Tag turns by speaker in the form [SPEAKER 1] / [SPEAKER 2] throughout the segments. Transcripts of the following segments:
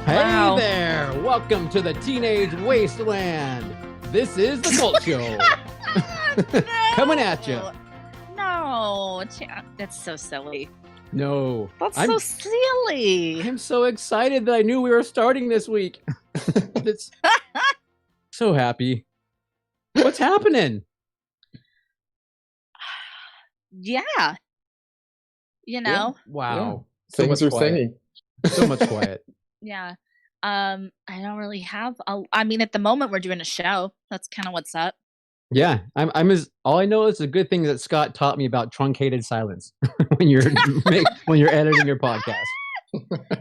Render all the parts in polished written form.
[SPEAKER 1] Hey
[SPEAKER 2] Wow.
[SPEAKER 1] there! Welcome to the Teenage Wasteland. This is the Cult Show. Coming at you.
[SPEAKER 2] No, that's so silly.
[SPEAKER 1] No.
[SPEAKER 2] That's so silly.
[SPEAKER 1] I'm so excited that I knew we were starting this week. It's so happy. What's happening?
[SPEAKER 2] Yeah. You know?
[SPEAKER 1] Wow.
[SPEAKER 3] Yeah. Things are singing.
[SPEAKER 1] So much quiet.
[SPEAKER 2] Yeah. I don't really have I mean, at the moment we're doing a show. That's kind of what's up.
[SPEAKER 1] Yeah, all I know is the good thing that Scott taught me about truncated silence when you're editing your podcast.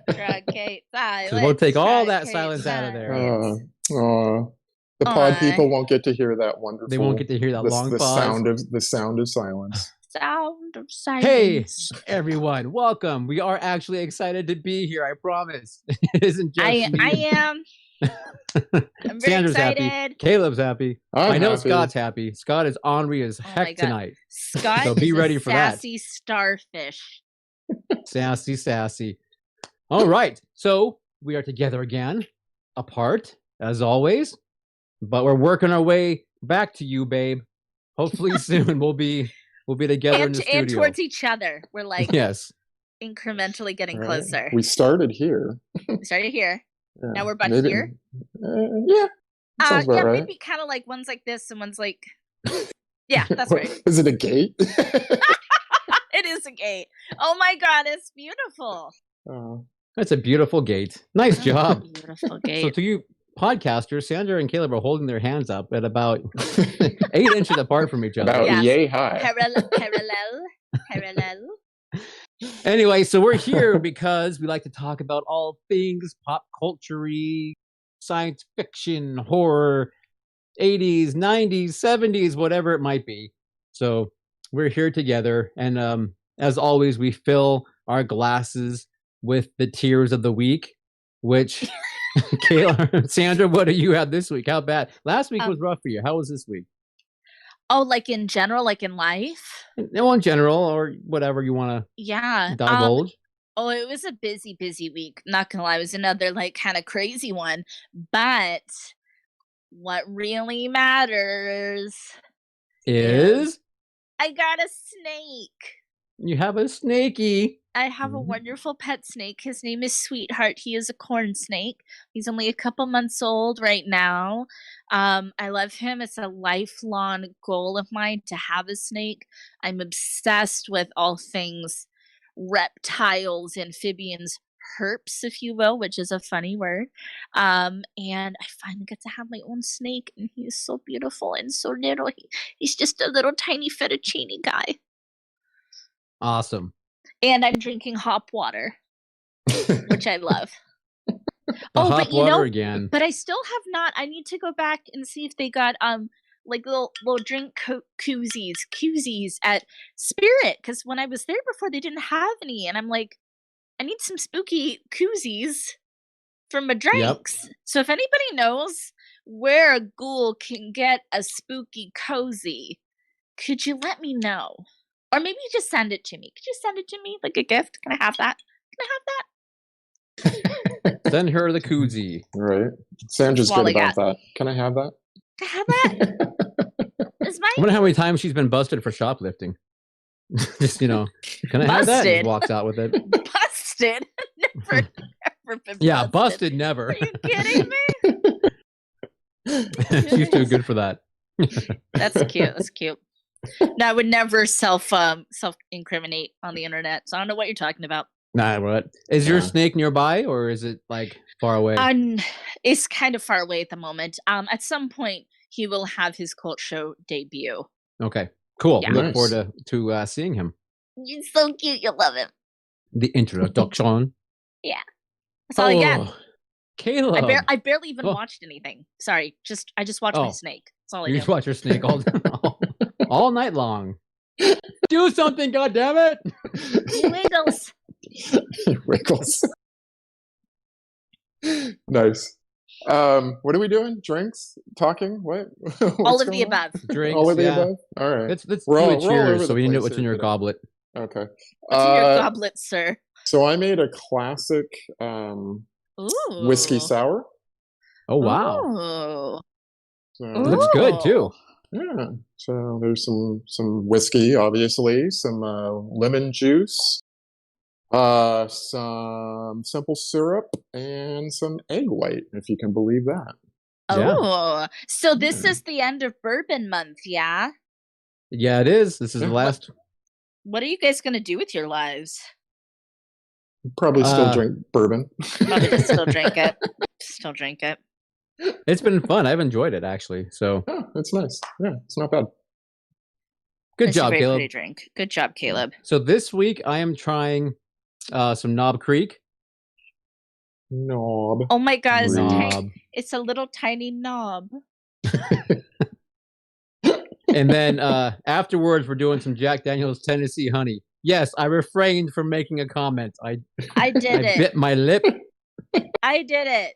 [SPEAKER 2] Truncate silence.
[SPEAKER 1] So we'll take all that silence out of there.
[SPEAKER 3] The pod people won't get to hear that wonderful.
[SPEAKER 1] They won't get to hear that long pause.
[SPEAKER 3] The sound of silence.
[SPEAKER 2] Sound of silence.
[SPEAKER 1] Hey, everyone, welcome. We are actually excited to be here, I promise. It isn't just me.
[SPEAKER 2] I am. I'm very
[SPEAKER 1] Sandra's
[SPEAKER 2] excited.
[SPEAKER 1] happy. Caleb's happy. I know Scott's happy. Scott is ornery as heck tonight.
[SPEAKER 2] Scott
[SPEAKER 1] so be ready for that.
[SPEAKER 2] Sassy starfish.
[SPEAKER 1] Sassy. All right. So we are together again, apart, as always. But we're working our way back to you, babe. Hopefully soon we'll be together in the studio.
[SPEAKER 2] And towards each other. We're like incrementally getting closer.
[SPEAKER 3] We started here.
[SPEAKER 2] Yeah. Now we're about here.
[SPEAKER 3] Yeah. Sounds about right.
[SPEAKER 2] Maybe kind of like one's like this and one's like. Yeah, that's right.
[SPEAKER 3] Is it a gate?
[SPEAKER 2] It is a gate. Oh my god, it's beautiful.
[SPEAKER 1] That's a beautiful gate. Nice job.
[SPEAKER 2] Beautiful gate.
[SPEAKER 1] So to you podcasters, Sandra and Caleb are holding their hands up at about 8 inches apart from each other.
[SPEAKER 3] About yay high.
[SPEAKER 2] Parallel.
[SPEAKER 1] Anyway, so we're here because we like to talk about all things pop culture-y, science fiction, horror, 80s, 90s, 70s, whatever it might be. So we're here together, and as always, we fill our glasses with the tears of the week, which Kayla, Sandra, what do you have this week? How bad? Last week was rough for you. How was this week?
[SPEAKER 2] Oh, like in general, like in life?
[SPEAKER 1] No, in general, or whatever you want to divulge.
[SPEAKER 2] It was a busy week. Not gonna lie, it was another like kind of crazy one. But what really matters
[SPEAKER 1] is
[SPEAKER 2] I got a snake.
[SPEAKER 1] You have a snakey.
[SPEAKER 2] I have a wonderful pet snake. His name is Sweetheart. He is a corn snake. He's only a couple months old right now. I love him. It's a lifelong goal of mine to have a snake. I'm obsessed with all things reptiles, amphibians, herps, if you will, which is a funny word. And I finally get to have my own snake, and he is so beautiful and so little. He's just a little tiny fettuccine guy.
[SPEAKER 1] Awesome.
[SPEAKER 2] And I'm drinking hop water, which I love.
[SPEAKER 1] Hop water again.
[SPEAKER 2] But I still have not. I need to go back and see if they got like little drink koozies at Spirit, because when I was there before, they didn't have any, and I'm like, I need some spooky koozies for my drinks. Yep. So if anybody knows where a ghoul can get a spooky cozy, could you let me know? Or maybe you just send it to me. Could you send it to me like a gift? Can I have that?
[SPEAKER 1] Send her the koozie.
[SPEAKER 3] Right. Sandra's good about that. Can I have that?
[SPEAKER 2] Can I have that?
[SPEAKER 1] I wonder how many times she's been busted for shoplifting. Just, can I have that? And walks out with it.
[SPEAKER 2] Busted? Never been busted.
[SPEAKER 1] Yeah, busted never.
[SPEAKER 2] Are you kidding me?
[SPEAKER 1] She's too good for that.
[SPEAKER 2] That's cute. No, I would never self incriminate on the internet. So I don't know what you're talking about.
[SPEAKER 1] Nah, what? Is your snake nearby, or is it like far away?
[SPEAKER 2] It's kind of far away at the moment. At some point he will have his cult show debut.
[SPEAKER 1] Okay, cool.
[SPEAKER 2] Yeah.
[SPEAKER 1] Look forward to seeing him.
[SPEAKER 2] He's so cute. You'll love him.
[SPEAKER 1] The introduction.
[SPEAKER 2] Yeah, that's all I got.
[SPEAKER 1] Caleb,
[SPEAKER 2] I barely even watched anything. Sorry, I just watched my snake. That's all I do.
[SPEAKER 1] You just watch your snake all night long. Do something, goddammit!
[SPEAKER 2] He wiggles.
[SPEAKER 3] He wiggles. Nice. What are we doing? Drinks? Talking? What?
[SPEAKER 2] All of the above.
[SPEAKER 1] Drinks.
[SPEAKER 3] All of the above? All right.
[SPEAKER 1] Let's do a cheers so we know what's in your goblet.
[SPEAKER 3] Okay.
[SPEAKER 2] What's in your goblet, sir?
[SPEAKER 3] So I made a classic whiskey
[SPEAKER 2] Ooh.
[SPEAKER 3] sour.
[SPEAKER 1] Oh wow,
[SPEAKER 2] Ooh.
[SPEAKER 3] So,
[SPEAKER 1] it looks good too.
[SPEAKER 3] yeah. So there's some whiskey, obviously, some lemon juice, some simple syrup, and some egg white, if you can believe that.
[SPEAKER 1] Yeah.
[SPEAKER 2] Oh, so this
[SPEAKER 3] Yeah.
[SPEAKER 2] is the end of bourbon month, yeah?
[SPEAKER 1] Yeah, it is. This is the
[SPEAKER 3] Yeah.
[SPEAKER 1] last.
[SPEAKER 2] What are you guys gonna do with your lives?
[SPEAKER 3] Probably still drink bourbon.
[SPEAKER 2] Probably just still drink it. Still drink it.
[SPEAKER 1] It's been fun. I've enjoyed it actually. So
[SPEAKER 3] Oh, it's nice. Yeah, it's not bad.
[SPEAKER 1] good
[SPEAKER 2] It's a
[SPEAKER 1] job,
[SPEAKER 2] very
[SPEAKER 1] Caleb.
[SPEAKER 2] pretty drink. Good job, Caleb.
[SPEAKER 1] So this week I am trying some Knob Creek.
[SPEAKER 3] Knob.
[SPEAKER 2] Oh my god,
[SPEAKER 1] Knob.
[SPEAKER 2] it's a little tiny knob.
[SPEAKER 1] And then afterwards, we're doing some Jack Daniel's Tennessee Honey. Yes, I refrained from making a comment. I
[SPEAKER 2] did it.
[SPEAKER 1] bit my lip.
[SPEAKER 2] I did it.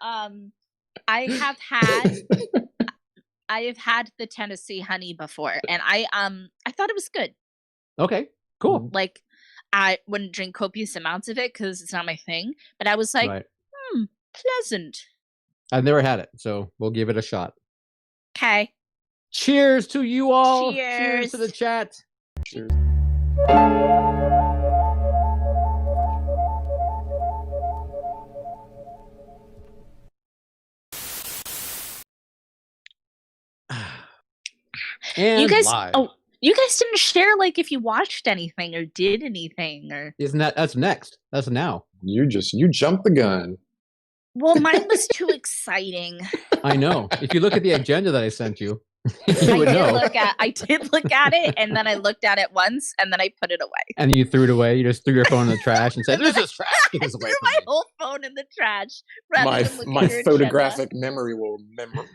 [SPEAKER 2] I have had the Tennessee Honey before, and I thought it was good.
[SPEAKER 1] Okay, cool.
[SPEAKER 2] Like, I wouldn't drink copious amounts of it because it's not my thing, but I was like,
[SPEAKER 1] Right.
[SPEAKER 2] pleasant.
[SPEAKER 1] I've never had it, so we'll give it a shot.
[SPEAKER 2] Okay.
[SPEAKER 1] Cheers to you all.
[SPEAKER 2] Cheers.
[SPEAKER 1] To the chat.
[SPEAKER 3] Cheers.
[SPEAKER 1] And
[SPEAKER 2] You guys,
[SPEAKER 1] live.
[SPEAKER 2] you guys didn't share like if you watched anything or did anything or.
[SPEAKER 1] Isn't that's next? That's now.
[SPEAKER 3] You jumped the gun.
[SPEAKER 2] Well, mine was too exciting.
[SPEAKER 1] I know. If you look at the agenda that I sent you, you would know.
[SPEAKER 2] I did look at it, and then I looked at it once, and then I put it away.
[SPEAKER 1] And you threw it away. You just threw your phone in the trash and said, "This is trash."
[SPEAKER 2] I threw my whole phone in the trash.
[SPEAKER 3] My photographic memory will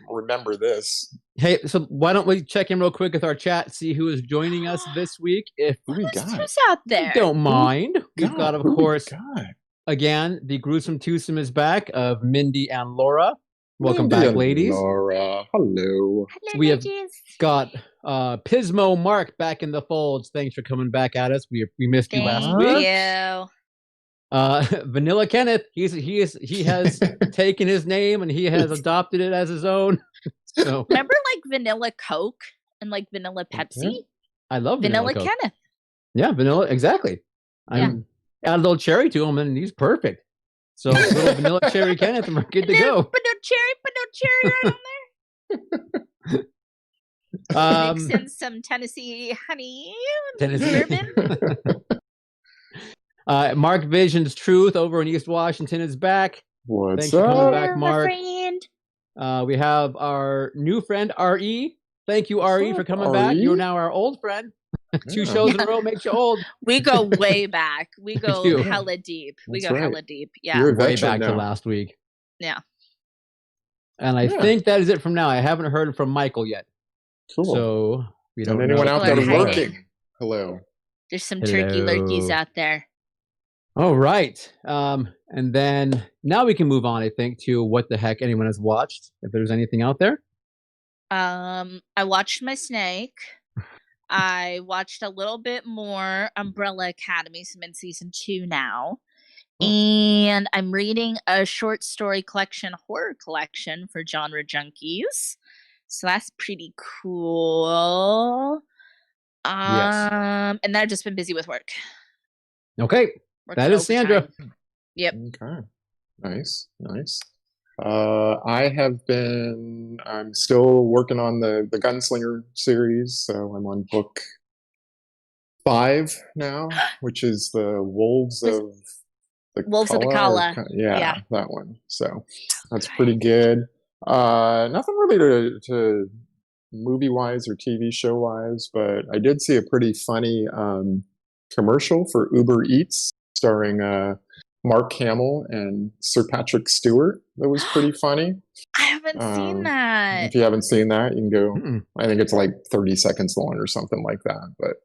[SPEAKER 3] remember this.
[SPEAKER 1] Hey, so why don't we check in real quick with our chat, see who is joining us this week? If
[SPEAKER 3] Who's
[SPEAKER 2] out there?
[SPEAKER 1] don't mind, we've got, of course,
[SPEAKER 3] God.
[SPEAKER 1] again, the gruesome twosome is back of Mindy and Laura. Welcome
[SPEAKER 3] Mindy
[SPEAKER 1] back,
[SPEAKER 3] and
[SPEAKER 1] ladies.
[SPEAKER 3] Laura, hello.
[SPEAKER 1] We have got Pismo Mark back in the folds. Thanks for coming back at us. We missed you last week. Vanilla Kenneth, he has taken his name and he has adopted it as his own. So
[SPEAKER 2] remember like vanilla Coke and like vanilla Pepsi?
[SPEAKER 1] I love
[SPEAKER 2] vanilla
[SPEAKER 1] Coke.
[SPEAKER 2] Kenneth.
[SPEAKER 1] Yeah, vanilla, exactly. Add a little cherry to him and he's perfect. So little vanilla cherry Kenneth and we're good to go.
[SPEAKER 2] But no cherry right on there. Mix in some Tennessee honey. Bourbon.
[SPEAKER 1] Mark Vision's Truth over in East Washington is back.
[SPEAKER 3] Thanks
[SPEAKER 1] for coming back, Mark.
[SPEAKER 2] Friend.
[SPEAKER 1] We have our new friend, R.E. Thank you, R.E., for coming back. You're now our old friend. 2 shows in a row makes you old.
[SPEAKER 2] We go way back. We go hella deep. Hella deep. Yeah.
[SPEAKER 3] You're
[SPEAKER 1] way back to last week.
[SPEAKER 2] Yeah.
[SPEAKER 1] And I think that is it from now. I haven't heard from Michael yet.
[SPEAKER 3] Cool.
[SPEAKER 1] So we don't
[SPEAKER 3] anyone
[SPEAKER 1] know.
[SPEAKER 3] out there working? Hello.
[SPEAKER 2] There's some turkey lurkies out there.
[SPEAKER 1] All right. And then now we can move on, I think, to what the heck anyone has watched. If there's anything out there.
[SPEAKER 2] I watched My Snake. I watched a little bit more Umbrella Academy. So I'm in season 2 now. And I'm reading a short story collection, horror collection for genre junkies. So that's pretty cool.
[SPEAKER 1] Yes.
[SPEAKER 2] And then I've just been busy with work.
[SPEAKER 1] Okay. That is Sandra.
[SPEAKER 2] Yep.
[SPEAKER 3] Okay. Nice. I'm still working on the Gunslinger series, so I'm on book 5 now, which is the Wolves of the
[SPEAKER 2] Kala.
[SPEAKER 3] Yeah, that one. So that's pretty good. Nothing really to movie-wise or TV show-wise, but I did see a pretty funny commercial for Uber Eats starring Mark Hamill and Sir Patrick Stewart. That was pretty funny.
[SPEAKER 2] I haven't seen that.
[SPEAKER 3] If you haven't seen that, you can go. I think it's like 30 seconds long or something like that. But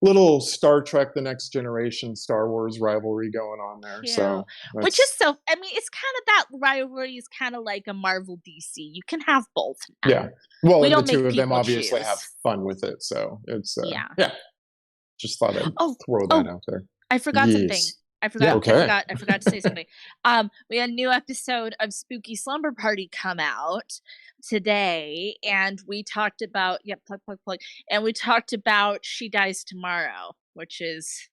[SPEAKER 3] little Star Trek: The Next Generation, Star Wars rivalry going on there.
[SPEAKER 2] Yeah.
[SPEAKER 3] So,
[SPEAKER 2] which is so. I mean, it's kind of that rivalry is kind of like a Marvel DC. You can have both. Now.
[SPEAKER 3] Yeah. Well,
[SPEAKER 2] we
[SPEAKER 3] and
[SPEAKER 2] don't
[SPEAKER 3] the two
[SPEAKER 2] make
[SPEAKER 3] of them
[SPEAKER 2] people
[SPEAKER 3] obviously
[SPEAKER 2] choose.
[SPEAKER 3] have fun with it. So it's yeah. Just thought I'd
[SPEAKER 2] Oh,
[SPEAKER 3] throw that out there.
[SPEAKER 2] I forgot something.
[SPEAKER 3] Yes.
[SPEAKER 2] I forgot.
[SPEAKER 3] Okay.
[SPEAKER 2] I forgot to say something. We had a new episode of Spooky Slumber Party come out today, and we talked about plug, and we talked about She Dies Tomorrow, which is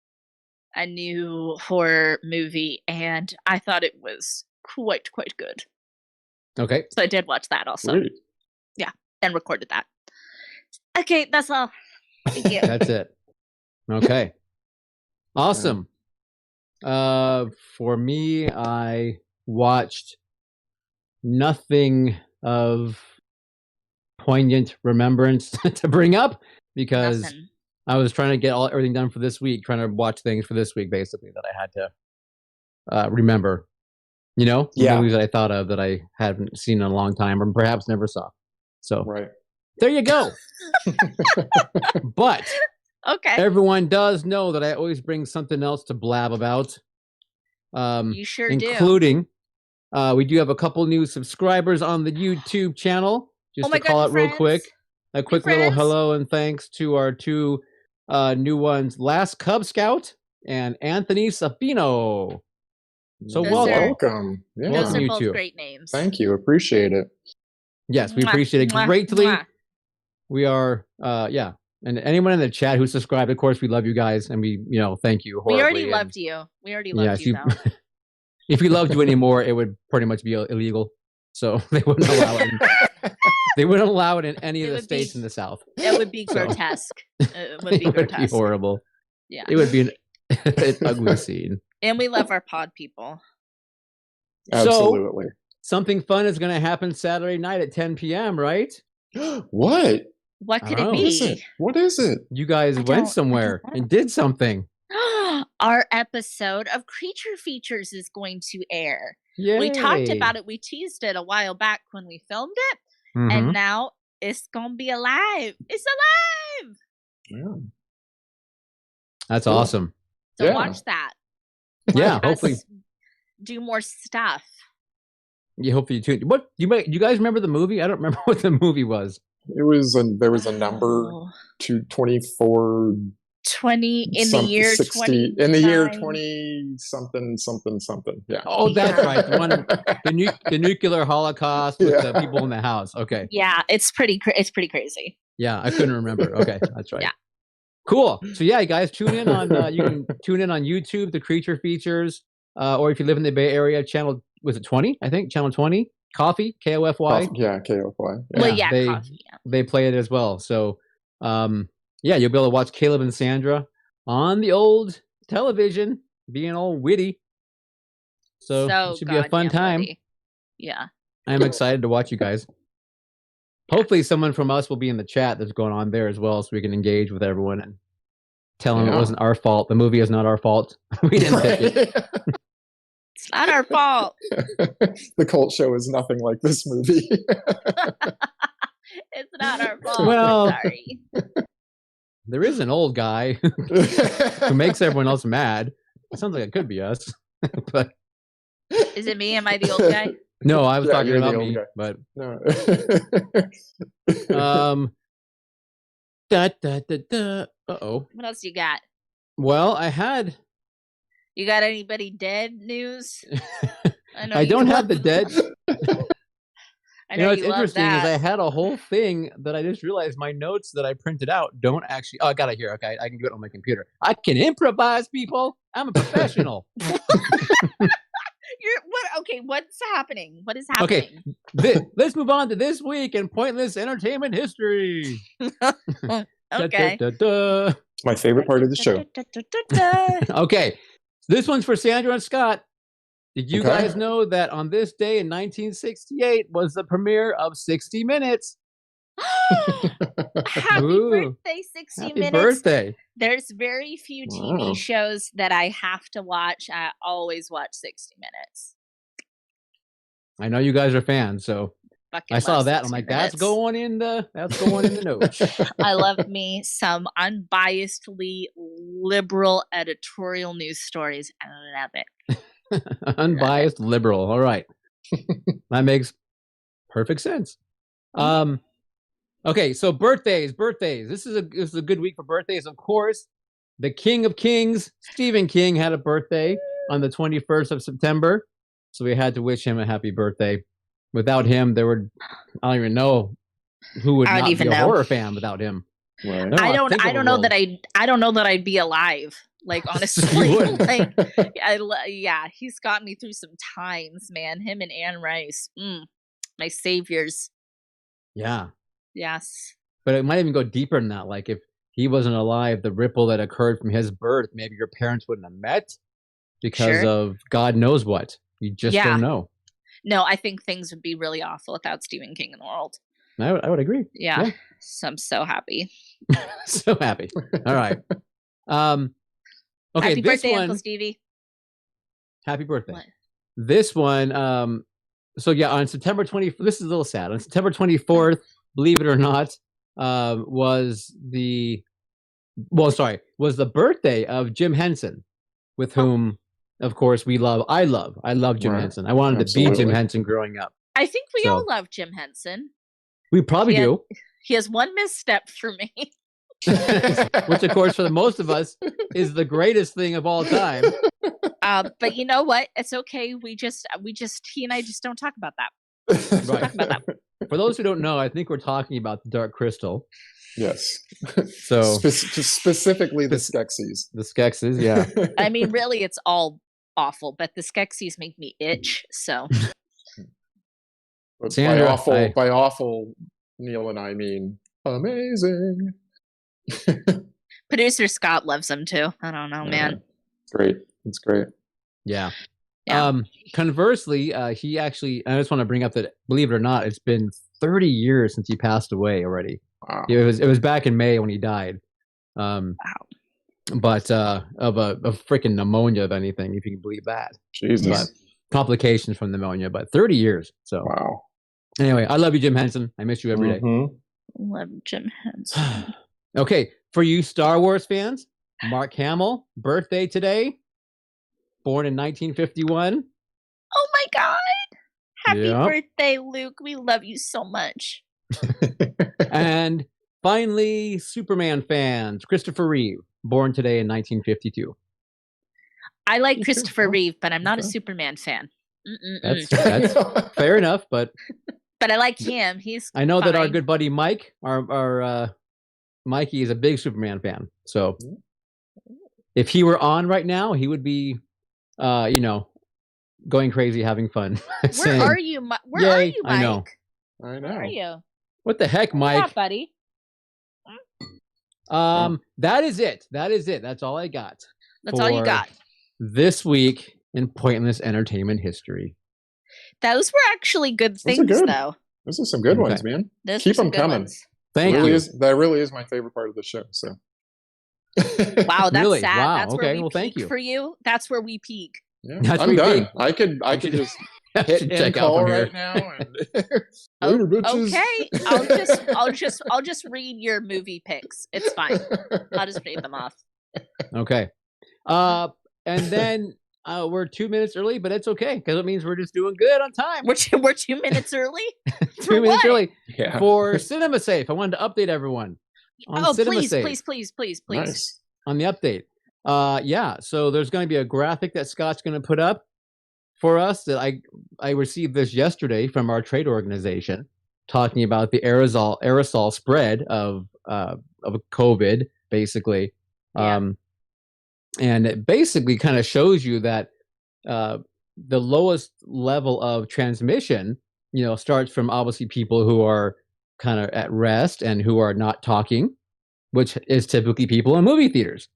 [SPEAKER 2] a new horror movie, and I thought it was quite good.
[SPEAKER 1] Okay.
[SPEAKER 2] So I did watch that also.
[SPEAKER 3] Great.
[SPEAKER 2] Yeah, and recorded that. Okay, that's all. Thank you.
[SPEAKER 1] That's it. Okay. Awesome. For me, I watched nothing of poignant remembrance to bring up because
[SPEAKER 2] Nothing.
[SPEAKER 1] I was trying to get everything done for this week, trying to watch things for this week, basically, that I had to remember. You know,
[SPEAKER 3] Yeah.
[SPEAKER 1] movies that I thought of that I haven't seen in a long time or perhaps never saw. So
[SPEAKER 3] Right.
[SPEAKER 1] there you go. But
[SPEAKER 2] Okay.
[SPEAKER 1] everyone does know that I always bring something else to blab about.
[SPEAKER 2] You sure do.
[SPEAKER 1] Including, we do have a couple new subscribers on the YouTube channel. Just to call out real quick, a quick little hello and thanks to our two new ones, Last Cub Scout and Anthony Safino. So
[SPEAKER 3] welcome. Yeah.
[SPEAKER 2] Those are
[SPEAKER 1] you
[SPEAKER 2] both
[SPEAKER 1] two.
[SPEAKER 2] great names.
[SPEAKER 3] Thank you. Appreciate it.
[SPEAKER 1] Yes, we
[SPEAKER 2] Mwah,
[SPEAKER 1] appreciate it
[SPEAKER 2] mwah,
[SPEAKER 1] greatly.
[SPEAKER 2] mwah.
[SPEAKER 1] We are, yeah. And anyone in the chat who subscribed, of course, we love you guys, and we, thank you.
[SPEAKER 2] We already
[SPEAKER 1] horribly,
[SPEAKER 2] loved you. We already loved you, though.
[SPEAKER 1] If we loved you anymore, it would pretty much be illegal. So they wouldn't allow it. They wouldn't allow it in any of the states in the South.
[SPEAKER 2] It would be grotesque. It would be
[SPEAKER 1] It would
[SPEAKER 2] grotesque.
[SPEAKER 1] be horrible.
[SPEAKER 2] Yeah.
[SPEAKER 1] It would be an ugly scene.
[SPEAKER 2] And we love our pod people.
[SPEAKER 3] Absolutely.
[SPEAKER 1] So, something fun is going to happen Saturday night at 10 p.m., right?
[SPEAKER 3] What?
[SPEAKER 2] What could
[SPEAKER 1] I
[SPEAKER 2] it
[SPEAKER 1] don't know.
[SPEAKER 2] be?
[SPEAKER 3] What is it?
[SPEAKER 1] You guys went somewhere and did something.
[SPEAKER 2] Our episode of Creature Features is going to air.
[SPEAKER 1] Yay.
[SPEAKER 2] We talked about it. We teased it a while back when we filmed it. And now it's going to be alive. It's alive!
[SPEAKER 3] Yeah.
[SPEAKER 1] That's awesome.
[SPEAKER 2] So watch that.
[SPEAKER 1] Yeah,
[SPEAKER 2] Watch
[SPEAKER 1] hopefully.
[SPEAKER 2] us do more stuff.
[SPEAKER 1] Yeah, hopefully you tune. What you guys remember the movie? I don't remember what the movie was.
[SPEAKER 3] There was a number 224
[SPEAKER 2] 20 in the year
[SPEAKER 3] 60
[SPEAKER 2] 20
[SPEAKER 3] in the year 20 something. Yeah.
[SPEAKER 1] Oh, that's right. The one, the nuclear holocaust with the people in the house. Okay.
[SPEAKER 2] Yeah, it's pretty crazy.
[SPEAKER 1] Yeah, I couldn't remember. Okay, that's right.
[SPEAKER 2] Yeah.
[SPEAKER 1] Cool. So yeah, guys, tune in on. You can tune in on YouTube, the Creature Features, or if you live in the Bay Area, channel was it 20? I think channel 20. Coffee, KOFY.
[SPEAKER 3] Yeah, KOFY.
[SPEAKER 2] Yeah. Well, yeah, Coffee. Yeah.
[SPEAKER 1] They play it as well. So, yeah, you'll be able to watch Caleb and Sandra on the old television, being all witty. So it should be a fun time.
[SPEAKER 2] Witty. Yeah.
[SPEAKER 1] I'm excited to watch you guys. Hopefully someone from us will be in the chat that's going on there as well, so we can engage with everyone and tell them it wasn't our fault. The movie is not our fault. We didn't pick it.
[SPEAKER 2] It's not our fault.
[SPEAKER 3] The cult show is nothing like this movie.
[SPEAKER 2] It's not our fault.
[SPEAKER 1] Well,
[SPEAKER 2] sorry.
[SPEAKER 1] There is an old guy who makes everyone else mad. It sounds like it could be us. But
[SPEAKER 2] is it me? Am I the old guy?
[SPEAKER 1] No, I was talking about me. Guy. But
[SPEAKER 3] no.
[SPEAKER 1] Uh-oh.
[SPEAKER 2] What else you got?
[SPEAKER 1] Well, I had.
[SPEAKER 2] You got anybody dead news?
[SPEAKER 1] I don't have the dead.
[SPEAKER 2] I know
[SPEAKER 1] what's
[SPEAKER 2] you love
[SPEAKER 1] interesting
[SPEAKER 2] that.
[SPEAKER 1] is I had a whole thing that I just realized my notes that I printed out don't actually. Oh, I got it here. Okay, I can do it on my computer. I can improvise, people. I'm a professional.
[SPEAKER 2] Okay, what's happening? What is happening?
[SPEAKER 1] Okay, let's move on to this week in pointless entertainment history.
[SPEAKER 2] Okay.
[SPEAKER 3] My favorite part of the show.
[SPEAKER 1] Okay, this one's for Sandra and Scott. Did you guys know that on this day in 1968 was the premiere of 60 Minutes?
[SPEAKER 2] Happy birthday, 60
[SPEAKER 1] Happy
[SPEAKER 2] Minutes.
[SPEAKER 1] birthday.
[SPEAKER 2] There's very few TV shows that I have to watch. I always watch 60 Minutes.
[SPEAKER 1] I know you guys are fans, so I saw that. I'm like, that's going in the notes.
[SPEAKER 2] I love me some unbiasedly liberal editorial news stories. I love it.
[SPEAKER 1] Unbiased liberal. All right. That makes perfect sense. Okay, so birthdays. This is a good week for birthdays, of course. the King of Kings, Stephen King, had a birthday on the 21st of September. So we had to wish him a happy birthday. Without him, I don't even know who would not be a horror fan without him.
[SPEAKER 3] Right.
[SPEAKER 2] I don't know that I'd be alive. Like, honestly, like, he's got me through some times, man. Him and Anne Rice, my saviors.
[SPEAKER 1] Yeah.
[SPEAKER 2] Yes.
[SPEAKER 1] But it might even go deeper than that. Like, if he wasn't alive, the ripple that occurred from his birth, maybe your parents wouldn't have met because of God knows what. You just don't know.
[SPEAKER 2] No, I think things would be really awful without Stephen King in the world.
[SPEAKER 1] I would agree.
[SPEAKER 2] Yeah. So I'm so happy.
[SPEAKER 1] So happy. All right. Okay,
[SPEAKER 2] happy birthday, Uncle Stevie.
[SPEAKER 1] Happy birthday.
[SPEAKER 2] What?
[SPEAKER 1] This one, so yeah, on September 24th, this is a little sad. On September 24th, believe it or not, was the birthday of Jim Henson, with whom, of course, I love Jim Henson. I wanted to be Jim Henson growing up.
[SPEAKER 2] I think we all love Jim Henson.
[SPEAKER 1] We probably do.
[SPEAKER 2] He has one misstep for me.
[SPEAKER 1] Which, of course, for the most of us, is the greatest thing of all time.
[SPEAKER 2] But you know what? It's okay. He and I just don't talk about that.
[SPEAKER 1] Right.
[SPEAKER 2] Talk about that.
[SPEAKER 1] For those who don't know, I think we're talking about the Dark Crystal.
[SPEAKER 3] Yes.
[SPEAKER 1] So
[SPEAKER 3] specifically the Skeksis.
[SPEAKER 1] The Skeksis, yeah.
[SPEAKER 2] I mean, really, it's all awful, but the Skeksis make me itch. So.
[SPEAKER 3] But
[SPEAKER 1] Sandra,
[SPEAKER 3] by awful, Neil and I mean amazing.
[SPEAKER 2] Producer Scott loves them too. I don't know, man.
[SPEAKER 3] Great. It's great.
[SPEAKER 1] Yeah. Conversely, he actually, I just want to bring up that, believe it or not, it's been 30 years since he passed away already.
[SPEAKER 3] Wow.
[SPEAKER 1] It was back in May when he died. Wow. But of a freaking pneumonia, if anything, if you can believe that.
[SPEAKER 3] Jesus.
[SPEAKER 1] But complications from pneumonia, but 30 years. So
[SPEAKER 3] wow.
[SPEAKER 1] Anyway, I love you, Jim Henson. I miss you every day.
[SPEAKER 2] Love Jim Henson.
[SPEAKER 1] Okay, for you Star Wars fans, Mark Hamill, birthday today. Born in 1951.
[SPEAKER 2] Oh my God. Happy birthday, Luke. We love you so much.
[SPEAKER 1] And finally, Superman fans, Christopher Reeve, born today in 1952.
[SPEAKER 2] I like Christopher Reeve, but I'm not a Superman fan.
[SPEAKER 1] That's fair enough, but
[SPEAKER 2] I like him.
[SPEAKER 1] I know that our good buddy Mike, our Mikey, is a big Superman fan. So if he were on right now, he would be, going crazy, having fun.
[SPEAKER 2] Where are you, Mike?
[SPEAKER 1] I know.
[SPEAKER 2] Where are you?
[SPEAKER 1] What the heck, Mike?
[SPEAKER 2] What's up, buddy?
[SPEAKER 1] That is it. That's all I got.
[SPEAKER 2] That's all you got.
[SPEAKER 1] This week in Pointless Entertainment History.
[SPEAKER 2] Those were actually good things, though.
[SPEAKER 3] Those are some good ones, man.
[SPEAKER 2] Keep them
[SPEAKER 3] coming.
[SPEAKER 1] Thank you.
[SPEAKER 3] That really is my favorite part of the show. So.
[SPEAKER 2] Wow, that's
[SPEAKER 1] really?
[SPEAKER 2] sad.
[SPEAKER 1] Wow.
[SPEAKER 2] That's
[SPEAKER 1] where
[SPEAKER 2] we
[SPEAKER 1] thank you
[SPEAKER 2] for you. That's where we peak.
[SPEAKER 3] Yeah, I'm done. I could just hit check out right now. And
[SPEAKER 2] okay, I'll just read your movie picks. It's fine. I'll just read them off.
[SPEAKER 1] Okay. And then we're 2 minutes early, but it's okay because it means we're just doing good on time.
[SPEAKER 2] We're 2 minutes early.
[SPEAKER 1] 2 minutes early for Cinema Safe. I wanted to update everyone.
[SPEAKER 2] Please.
[SPEAKER 3] Nice.
[SPEAKER 1] On the update. So there's going to be a graphic that Scott's going to put up for us that I received this yesterday from our trade organization, talking about the aerosol spread of COVID, basically. And it basically kind of shows you that the lowest level of transmission, starts from obviously people who are kind of at rest and who are not talking, which is typically people in movie theaters.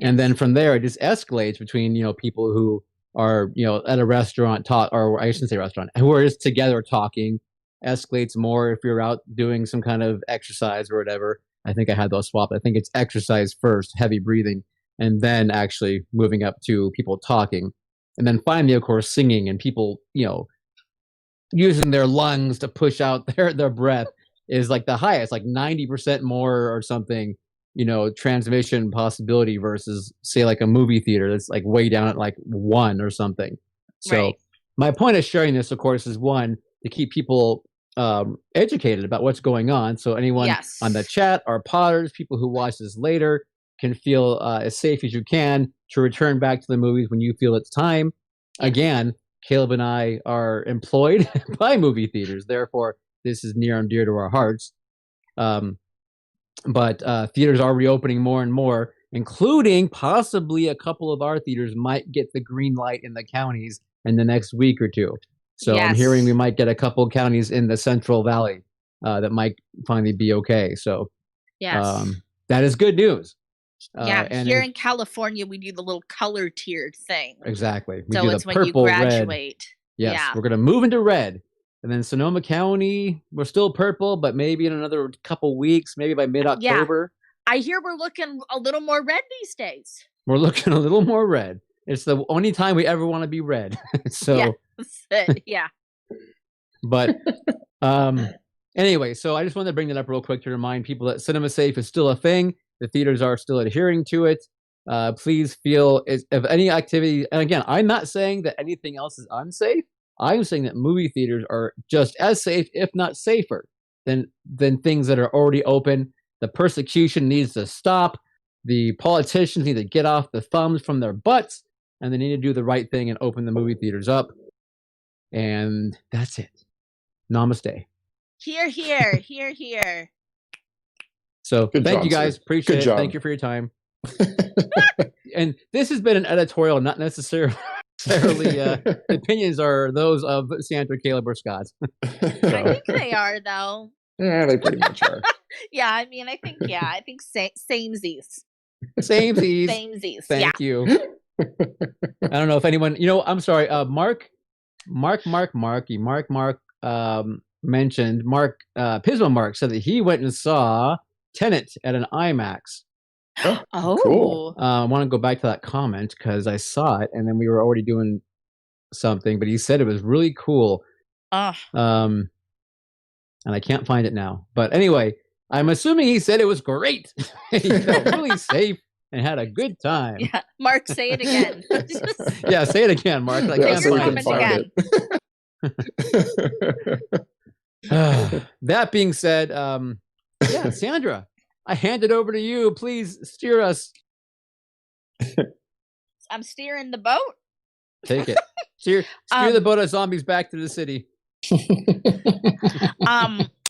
[SPEAKER 1] And then from there, it just escalates between, people who are, at a restaurant or I shouldn't say restaurant, who are just together talking, escalates more if you're out doing some kind of exercise or whatever. I think I had those swapped. I think it's exercise first, heavy breathing, and then actually moving up to people talking. And then finally, of course, singing and people, using their lungs to push out their breath is like the highest, like 90% more or something, transmission possibility versus say like a movie theater that's like way down at like 1 or something. So my point of sharing this, of course, is one, to keep people educated about what's going on. So anyone on the chat, our podders, people who watch this later can feel as safe as you can to return back to the movies when you feel it's time. Again, Caleb and I are employed by movie theaters, therefore this is near and dear to our hearts. But theaters are reopening more and more, including possibly a couple of our theaters might get the green light in the counties in the next week or two. So I'm hearing we might get a couple of counties in the Central Valley that might finally be okay. So that is good news.
[SPEAKER 2] And here in California, we do the little color tiered thing.
[SPEAKER 1] Exactly.
[SPEAKER 2] So it's when you graduate.
[SPEAKER 1] Red. Yes, we're going to move into red. And then Sonoma County, we're still purple, but maybe in another couple weeks, maybe by mid-October.
[SPEAKER 2] I hear we're looking a little more red these days.
[SPEAKER 1] We're looking a little more red. It's the only time we ever want to be red. So
[SPEAKER 2] yeah.
[SPEAKER 1] But anyway, so I just wanted to bring that up real quick to remind people that Cinema Safe is still a thing. The theaters are still adhering to it. Please feel if any activity, and again, I'm not saying that anything else is unsafe. I'm saying that movie theaters are just as safe, if not safer, than things that are already open. The persecution needs to stop. The politicians need to get off the thumbs from their butts, and they need to do the right thing and open the movie theaters up. And that's it. Namaste.
[SPEAKER 2] Hear, hear, hear, hear.
[SPEAKER 1] So thank you guys. Appreciate it. Thank you for your time. And this has been an editorial, not necessarily the opinions are those of Sandra, Caleb, or Scott.
[SPEAKER 2] I think they are, though.
[SPEAKER 3] Yeah, they pretty much are.
[SPEAKER 2] I mean, I think samesies.
[SPEAKER 1] Samesies. Thank you. I don't know if anyone, I'm sorry, Mark mentioned, Pismo Mark said that he went and saw Tenet at an IMAX.
[SPEAKER 2] Oh,
[SPEAKER 3] cool.
[SPEAKER 1] I want to go back to that comment because I saw it and then we were already doing something, but he said it was really cool. And I can't find it now. But anyway, I'm assuming he said it was great. He felt really safe and had a good time.
[SPEAKER 2] Yeah. Mark, say it again.
[SPEAKER 1] Yeah, say it again, Mark. I can't find it. That being said, Sandra, I hand it over to you. Please steer us.
[SPEAKER 2] I'm steering the boat.
[SPEAKER 1] Take it. Steer the boat of zombies back to the city.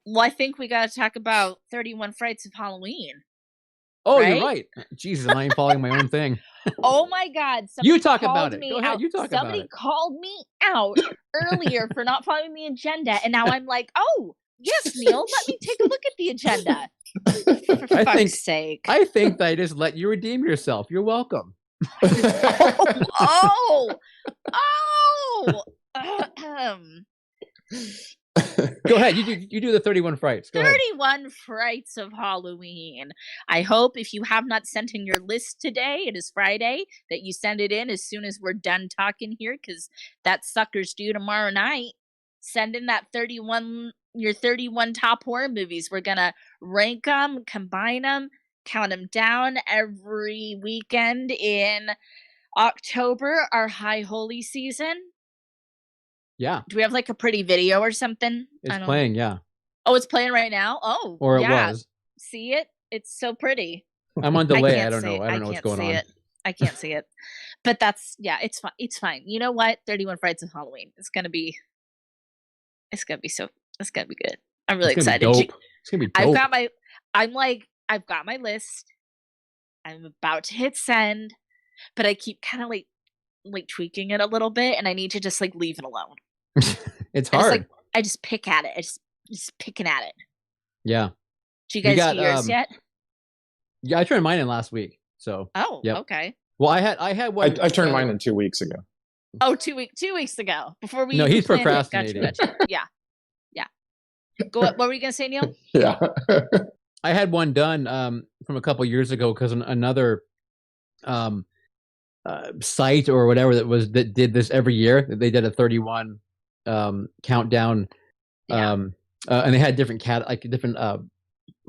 [SPEAKER 2] Well, I think we got to talk about 31 Frights of Halloween.
[SPEAKER 1] Oh, right? You're right. Jesus, I'm not even following my own thing.
[SPEAKER 2] Oh my God.
[SPEAKER 1] You talk about it. Go ahead. You talk about it.
[SPEAKER 2] Somebody called me out earlier for not following the agenda. And now I'm like, oh, yes, Neil, let me take a look at the agenda. For fuck's sake.
[SPEAKER 1] I think that I just let you redeem yourself. You're welcome. Go ahead. You do the 31 Frights. Go
[SPEAKER 2] 31
[SPEAKER 1] ahead.
[SPEAKER 2] Frights of Halloween. I hope if you have not sent in your list today, it is Friday, that you send it in as soon as we're done talking here, because that sucker's due tomorrow night. Send in that 31 top horror movies. We're gonna rank them, combine them, count them down every weekend in October, our High Holy season.
[SPEAKER 1] Yeah.
[SPEAKER 2] Do we have like a pretty video or something?
[SPEAKER 1] It's playing, yeah.
[SPEAKER 2] Oh, it's playing right now? Oh.
[SPEAKER 1] Or it was.
[SPEAKER 2] See it? It's so pretty.
[SPEAKER 1] I'm on delay. I don't know. I don't know what's going on.
[SPEAKER 2] I can't see it. But it's fine. It's fine. You know what? 31 Frights of Halloween. It's gonna be good. I'm really excited.
[SPEAKER 1] It's gonna be dope.
[SPEAKER 2] I've got my list. I'm about to hit send, but I keep kind of like tweaking it a little bit, and I need to just like leave it alone.
[SPEAKER 1] It's hard.
[SPEAKER 2] I just pick at it. I just picking at it.
[SPEAKER 1] Yeah.
[SPEAKER 2] Did you guys do yours yet?
[SPEAKER 1] Yeah, I turned mine in last week. So.
[SPEAKER 2] Oh, yep. Okay.
[SPEAKER 1] Well, I had one.
[SPEAKER 3] I turned mine in 2 weeks ago.
[SPEAKER 2] Oh, 2 weeks ago, before we.
[SPEAKER 1] No, he's procrastinating.
[SPEAKER 2] Gotcha. Yeah. What were you gonna say, Neil?
[SPEAKER 3] Yeah.
[SPEAKER 1] I had one done from a couple years ago because another site or whatever that did this every year. They did a 31 countdown, and they had different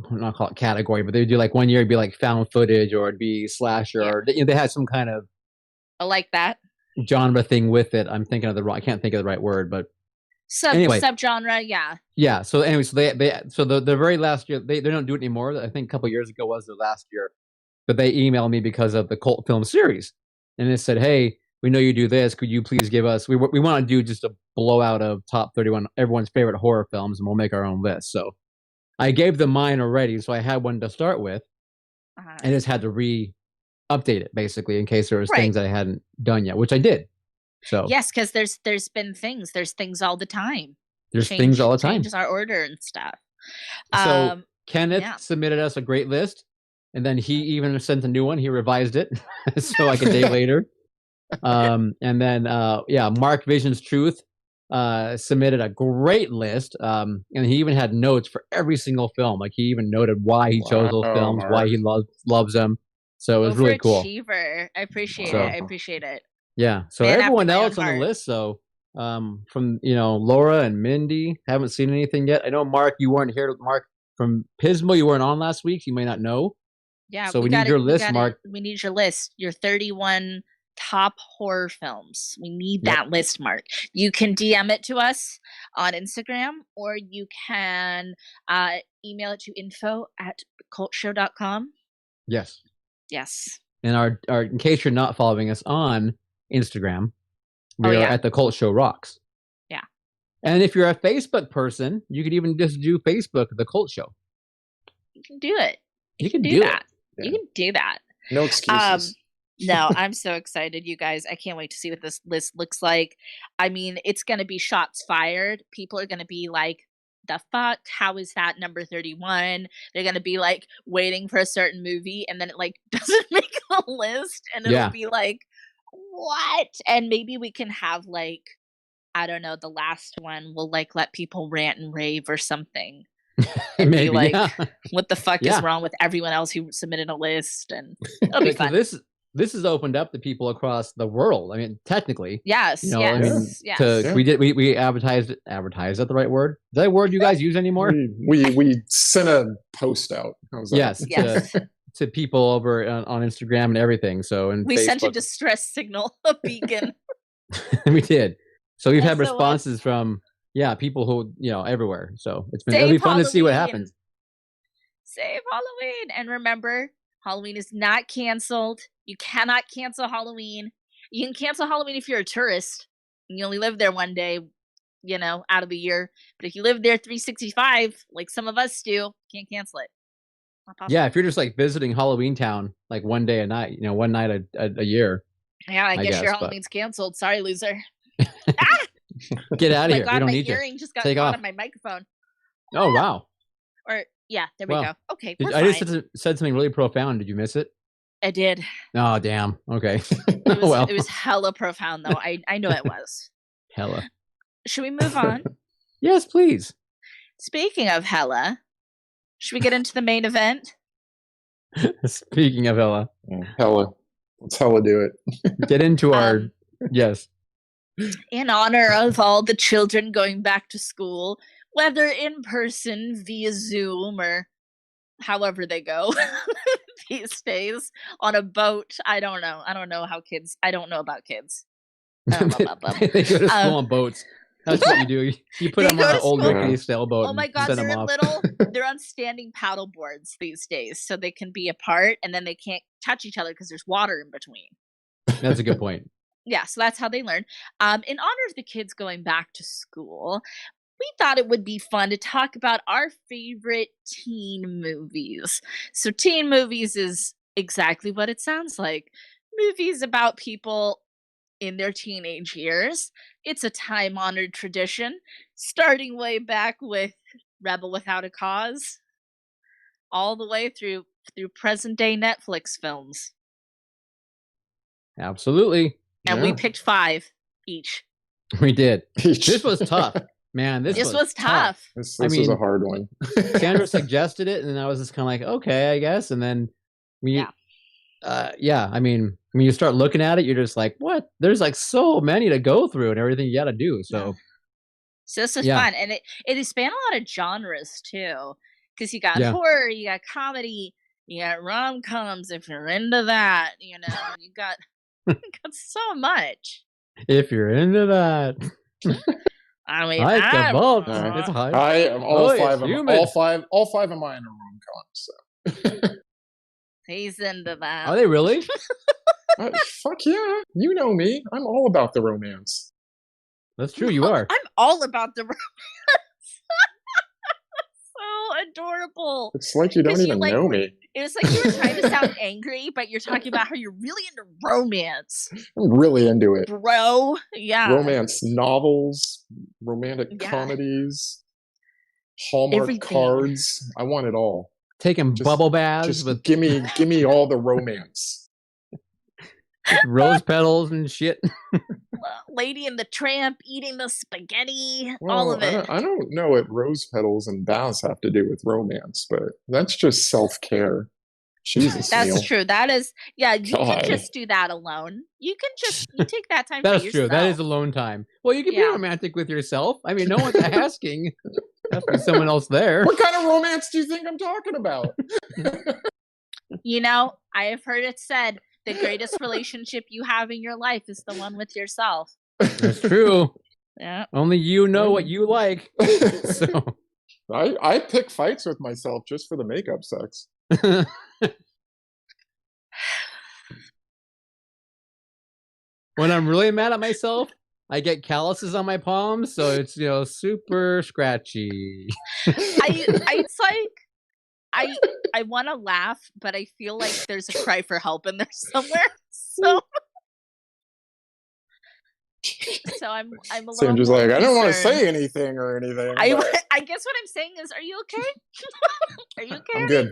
[SPEAKER 1] not call it category, but they would do like one year it'd be like found footage, or it'd be slasher, or they had some kind of
[SPEAKER 2] I like that
[SPEAKER 1] genre thing with it. I'm thinking of I can't think of the right word, but
[SPEAKER 2] subgenre, yeah.
[SPEAKER 1] Yeah. So anyway, so the very last year they don't do it anymore. I think a couple years ago was the last year. but they emailed me because of the cult film series, and it said, "Hey, we know you do this. Could you please give us? We want to do just a blowout of top 31, everyone's favorite horror films, and we'll make our own list." So I gave them mine already, so I had one to start with, and just had to update it basically in case there was things that I hadn't done yet, which I did. So
[SPEAKER 2] yes, because there's things all the time.
[SPEAKER 1] There's things all the time.
[SPEAKER 2] Changes our order and stuff.
[SPEAKER 1] So Kenneth submitted us a great list, and then he even sent a new one. He revised it, so like a day later. And then Mark Vision's Truth submitted a great list, and he even had notes for every single film. Like he even noted why he chose those films, Mark. Why he loves them. So it was really cool.
[SPEAKER 2] Achiever. I appreciate it. I appreciate it.
[SPEAKER 1] Yeah. So everyone else on the list, so from Laura and Mindy, haven't seen anything yet. I know Mark, you weren't here. Mark from Pismo, you weren't on last week. You may not know.
[SPEAKER 2] Yeah.
[SPEAKER 1] So we need your list, Mark.
[SPEAKER 2] We need your list. Your 31 top horror films. We need that list, Mark. You can DM it to us on Instagram, or you can email it to info@cultshow.com.
[SPEAKER 1] Yes.
[SPEAKER 2] Yes.
[SPEAKER 1] And our in case you're not following us on Instagram, we are at the Cult Show Rocks.
[SPEAKER 2] Yeah.
[SPEAKER 1] And if you're a Facebook person, you could even just do Facebook, the Cult Show.
[SPEAKER 2] You can do it.
[SPEAKER 1] You can do
[SPEAKER 2] that.
[SPEAKER 3] Yeah.
[SPEAKER 2] You can do that.
[SPEAKER 3] No excuses.
[SPEAKER 2] No, I'm so excited, you guys. I can't wait to see what this list looks like. I mean, it's going to be shots fired. People are going to be like, the fuck? How is that number 31? They're going to be like waiting for a certain movie, and then it like doesn't make a list, and it'll be like, what? And maybe we can have like, I don't know, the last one will like let people rant and rave or something. And maybe, be like, what the fuck is wrong with everyone else who submitted a list? And it'll be fun.
[SPEAKER 1] This has opened up to people across the world. I mean, technically.
[SPEAKER 2] Yes.
[SPEAKER 1] We advertised. Is that the right word? Is that a word you guys use anymore?
[SPEAKER 3] We sent a post out.
[SPEAKER 1] Yes. To people over on Instagram and everything. So and
[SPEAKER 2] we
[SPEAKER 1] Facebook.
[SPEAKER 2] Sent a distress signal, a beacon.
[SPEAKER 1] We did. So we've had responses from people who everywhere. So it'll be fun to see what happens.
[SPEAKER 2] Save Halloween, and remember, Halloween is not canceled. You cannot cancel Halloween. You can cancel Halloween if you're a tourist and you only live there one day, out of the year. But if you live there 365, like some of us do, can't cancel it.
[SPEAKER 1] Yeah, if you're just like visiting Halloween Town, like one day a night, one night a year.
[SPEAKER 2] Yeah, I guess your Halloween's canceled. Sorry, loser.
[SPEAKER 1] Get out of here.
[SPEAKER 2] God,
[SPEAKER 1] we don't
[SPEAKER 2] my
[SPEAKER 1] need
[SPEAKER 2] earring
[SPEAKER 1] you.
[SPEAKER 2] just got
[SPEAKER 1] Take
[SPEAKER 2] caught
[SPEAKER 1] off
[SPEAKER 2] on my microphone.
[SPEAKER 1] Oh, wow.
[SPEAKER 2] Or there we go. Okay, we're
[SPEAKER 1] I
[SPEAKER 2] fine.
[SPEAKER 1] just said something really profound. Did you miss it?
[SPEAKER 2] I did.
[SPEAKER 1] Oh, damn. Okay.
[SPEAKER 2] It was hella profound, though. I know it was.
[SPEAKER 1] Hella.
[SPEAKER 2] Should we move on?
[SPEAKER 1] Yes, please.
[SPEAKER 2] Speaking of hella, should we get into the main event?
[SPEAKER 1] Speaking of hella.
[SPEAKER 3] Hella. Let's hella do it.
[SPEAKER 1] Get into our... Yes.
[SPEAKER 2] In honor of all the children going back to school, whether in person, via Zoom, or however they go these days, on a boat. I don't know. I don't know about kids. I don't know about them.
[SPEAKER 1] They go to school on boats. That's what you do. You put them on an old rickety sailboat.
[SPEAKER 2] Oh my God, they're on standing paddle boards these days, so they can be apart, and then they can't touch each other because there's water in between.
[SPEAKER 1] That's a good point.
[SPEAKER 2] Yeah, so that's how they learn. In honor of the kids going back to school, we thought it would be fun to talk about our favorite teen movies. So teen movies is exactly what it sounds like. Movies about people in their teenage years. It's a time-honored tradition, starting way back with Rebel Without a Cause, all the way through present-day Netflix films.
[SPEAKER 1] Absolutely.
[SPEAKER 2] And we picked 5 each.
[SPEAKER 1] We did. This was tough. Man, this was tough.
[SPEAKER 3] This was a hard one.
[SPEAKER 1] Sandra suggested it, and then I was just kind of like, okay, I guess. And then I mean, when you start looking at it, you're just like, what? There's like so many to go through and everything you got to do. So
[SPEAKER 2] this is fun, and it spanned a lot of genres too, because you got horror, you got comedy, you got rom-coms. If you're into that, you got so much.
[SPEAKER 1] If you're into that.
[SPEAKER 2] I mean,
[SPEAKER 1] it's high.
[SPEAKER 3] I am all five of mine are rom-coms. So.
[SPEAKER 2] He's into that.
[SPEAKER 1] Are they really?
[SPEAKER 3] Fuck yeah. You know me. I'm all about the romance.
[SPEAKER 1] That's true. You are.
[SPEAKER 2] I'm all about the romance. So adorable.
[SPEAKER 3] It's like you don't
[SPEAKER 2] 'Cause you,
[SPEAKER 3] even
[SPEAKER 2] like,
[SPEAKER 3] know me.
[SPEAKER 2] It was like you were trying to sound angry, but you're talking about how you're really into romance,
[SPEAKER 3] I'm really into it.
[SPEAKER 2] bro. Yeah.
[SPEAKER 3] Romance novels, romantic
[SPEAKER 2] Yeah.
[SPEAKER 3] comedies, Hallmark
[SPEAKER 2] Everything.
[SPEAKER 3] cards. I want it all.
[SPEAKER 1] Taking
[SPEAKER 3] Just-
[SPEAKER 1] bubble baths
[SPEAKER 3] Just
[SPEAKER 1] with
[SPEAKER 3] give me all the romance.
[SPEAKER 1] rose petals and shit.
[SPEAKER 2] Lady and the Tramp eating the spaghetti,
[SPEAKER 3] Well,
[SPEAKER 2] all of it.
[SPEAKER 3] I don't know what rose petals and baths have to do with romance, but that's just self-care. Jesus,
[SPEAKER 2] That's
[SPEAKER 3] Neil.
[SPEAKER 2] true. That is, yeah. You
[SPEAKER 3] God.
[SPEAKER 2] can just do that alone. You take that time
[SPEAKER 1] That's
[SPEAKER 2] for
[SPEAKER 1] true.
[SPEAKER 2] yourself.
[SPEAKER 1] That is alone time. Well, you can be
[SPEAKER 2] Yeah.
[SPEAKER 1] romantic with yourself. I mean, no one's asking. Has to be someone else there.
[SPEAKER 3] What kind of romance do you think I'm talking about?
[SPEAKER 2] You know, I have heard it said the greatest relationship you have in your life is the one with yourself.
[SPEAKER 1] That's true.
[SPEAKER 2] Yeah.
[SPEAKER 1] Only you know what you like. So
[SPEAKER 3] I pick fights with myself just for the makeup sex.
[SPEAKER 1] when I'm really mad at myself, I get calluses on my palms, so it's super scratchy.
[SPEAKER 2] It's like I want to laugh, but I feel like there's a cry for help in there somewhere. So I'm a little.
[SPEAKER 3] So I'm just like, I don't want to
[SPEAKER 2] concerned.
[SPEAKER 3] say anything or anything.
[SPEAKER 2] I
[SPEAKER 3] but
[SPEAKER 2] guess what I'm saying is, are you okay? Are you okay?
[SPEAKER 3] I'm good.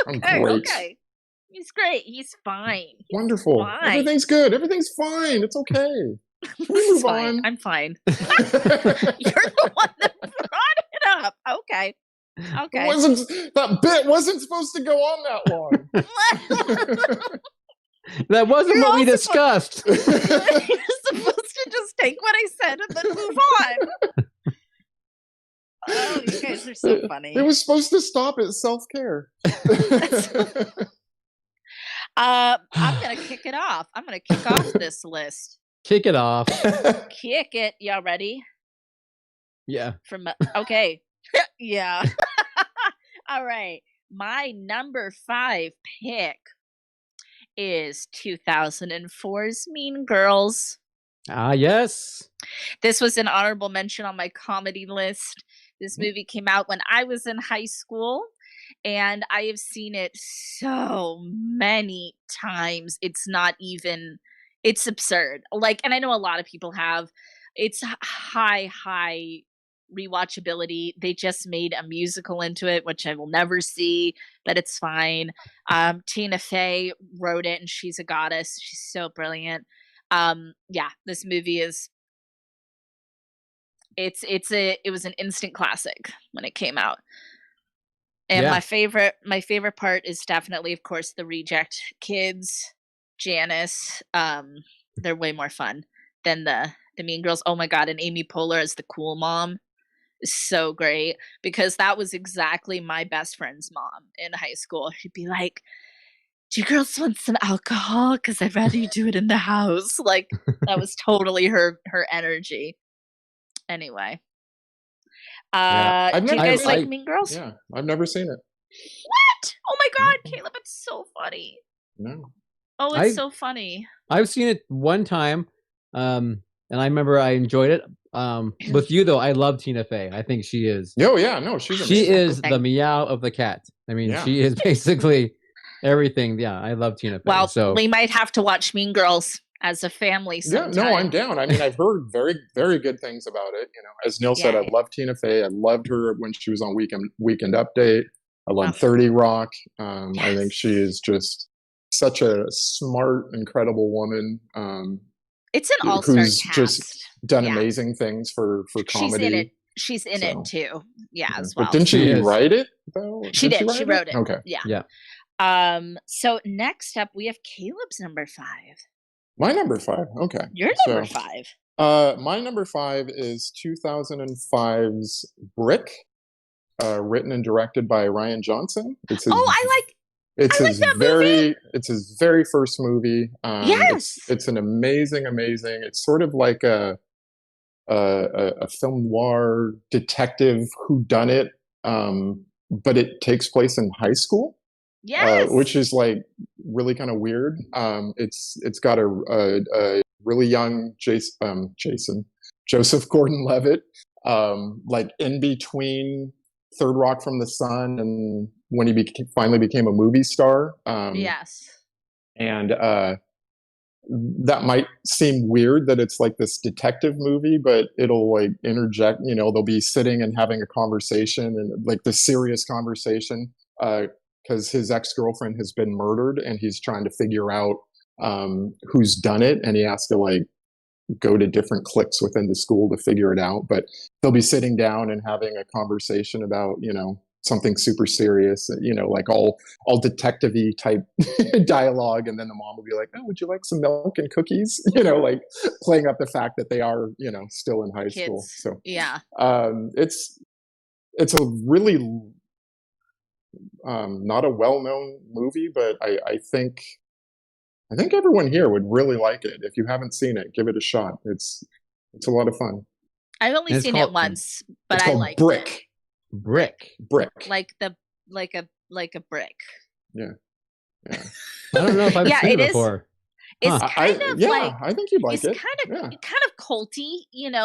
[SPEAKER 3] I'm
[SPEAKER 2] Okay,
[SPEAKER 3] great.
[SPEAKER 2] okay. He's great. He's fine. He's
[SPEAKER 3] Wonderful.
[SPEAKER 2] fine.
[SPEAKER 3] Everything's good. Everything's fine. It's okay. Can we
[SPEAKER 2] It's
[SPEAKER 3] move
[SPEAKER 2] fine.
[SPEAKER 3] on?
[SPEAKER 2] I'm fine. You're the one that brought it up. Okay. Okay.
[SPEAKER 3] That bit wasn't supposed to go on that long.
[SPEAKER 1] That wasn't
[SPEAKER 2] You're
[SPEAKER 1] what we
[SPEAKER 2] also
[SPEAKER 1] discussed.
[SPEAKER 2] You're supposed to just take what I said and then move on. Oh, you guys are so funny.
[SPEAKER 3] It was supposed to stop at self-care.
[SPEAKER 2] I'm gonna kick it off. I'm gonna kick off this list.
[SPEAKER 1] Kick it off.
[SPEAKER 2] Kick it. Y'all ready?
[SPEAKER 1] Yeah.
[SPEAKER 2] Okay. Yeah. All right. My number 5 pick is 2004's Mean Girls.
[SPEAKER 1] Ah, yes.
[SPEAKER 2] This was an honorable mention on my comedy list. This movie came out when I was in high school, and I have seen it so many times. It's absurd. And I know a lot of people have. It's high rewatchability. They just made a musical into it, which I will never see, but it's fine. Tina Fey wrote it, and she's a goddess. She's so brilliant. Yeah, this movie is. It was an instant classic when it came out. And
[SPEAKER 1] Yeah.
[SPEAKER 2] my favorite part is definitely, of course, the reject kids, Janice. They're way more fun than the Mean Girls. Oh my god, and Amy Poehler as the cool mom is so great, because that was exactly my best friend's mom in high school. She'd be like, "Do you girls want some alcohol? Because I'd rather you do it in the house." Like, that was totally her energy. Anyway.
[SPEAKER 1] Yeah.
[SPEAKER 2] Do you guys like Mean Girls?
[SPEAKER 3] Yeah, I've never seen it.
[SPEAKER 2] What? Oh my god, Caleb, it's so funny.
[SPEAKER 3] No.
[SPEAKER 2] Oh, it's so funny.
[SPEAKER 1] I've seen it one time, and I remember I enjoyed it. With you though, I love Tina Fey. I think she is.
[SPEAKER 3] Oh yeah, no, she's amazing.
[SPEAKER 1] She is the meow of the cat. I mean,
[SPEAKER 3] Yeah.
[SPEAKER 1] she is basically everything. Yeah, I love Tina Fey.
[SPEAKER 2] Well,
[SPEAKER 1] so
[SPEAKER 2] we might have to watch Mean Girls as a family sometime.
[SPEAKER 3] Yeah, no, I'm down. I mean, I've heard very, very good things about it. As Neil said, I love Tina Fey. I loved her when she was on Weekend Update. I love 30 Rock. I think she is just such a smart, incredible woman.
[SPEAKER 2] It's an all-star
[SPEAKER 3] who's
[SPEAKER 2] cast.
[SPEAKER 3] just done amazing things for comedy.
[SPEAKER 2] She's in it too. Yeah, as
[SPEAKER 3] But
[SPEAKER 2] well.
[SPEAKER 3] didn't she write it though?
[SPEAKER 2] She did. She wrote it.
[SPEAKER 3] Okay.
[SPEAKER 2] Yeah. So next up, we have Caleb's number 5.
[SPEAKER 3] My number 5. Okay.
[SPEAKER 2] Your number 5.
[SPEAKER 3] My number 5 is 2005's Brick, written and directed by Ryan Johnson. It's his, It's his very first movie.
[SPEAKER 2] Yes.
[SPEAKER 3] It's an amazing. It's sort of like a film noir detective whodunit, but it takes place in high school.
[SPEAKER 2] Yes.
[SPEAKER 3] which is like really kind of weird. It's got a really young Joseph Gordon-Levitt, like in between Third Rock from the Sun and when he finally became a movie star.
[SPEAKER 2] Yes.
[SPEAKER 3] And that might seem weird that it's like this detective movie, but it'll like interject, they'll be sitting and having a conversation, and like this serious conversation, because his ex-girlfriend has been murdered and he's trying to figure out who's done it, and he has to like go to different cliques within the school to figure it out. But they'll be sitting down and having a conversation about, something super serious, like all detective-y type dialogue. And then the mom will be like, oh, would you like some milk and cookies? Like playing up the fact that they are, still in high school. So
[SPEAKER 2] yeah,
[SPEAKER 3] it's a really not a well-known movie, but I think everyone here would really like it. If you haven't seen it, give it a shot. It's a lot of fun.
[SPEAKER 2] I've only seen it once, but I like
[SPEAKER 3] Brick.
[SPEAKER 1] Brick.
[SPEAKER 2] Like a brick.
[SPEAKER 3] Yeah.
[SPEAKER 1] I don't know if I've seen it before.
[SPEAKER 2] It's kind of like,
[SPEAKER 3] I think you'd like it.
[SPEAKER 2] It's kind of culty,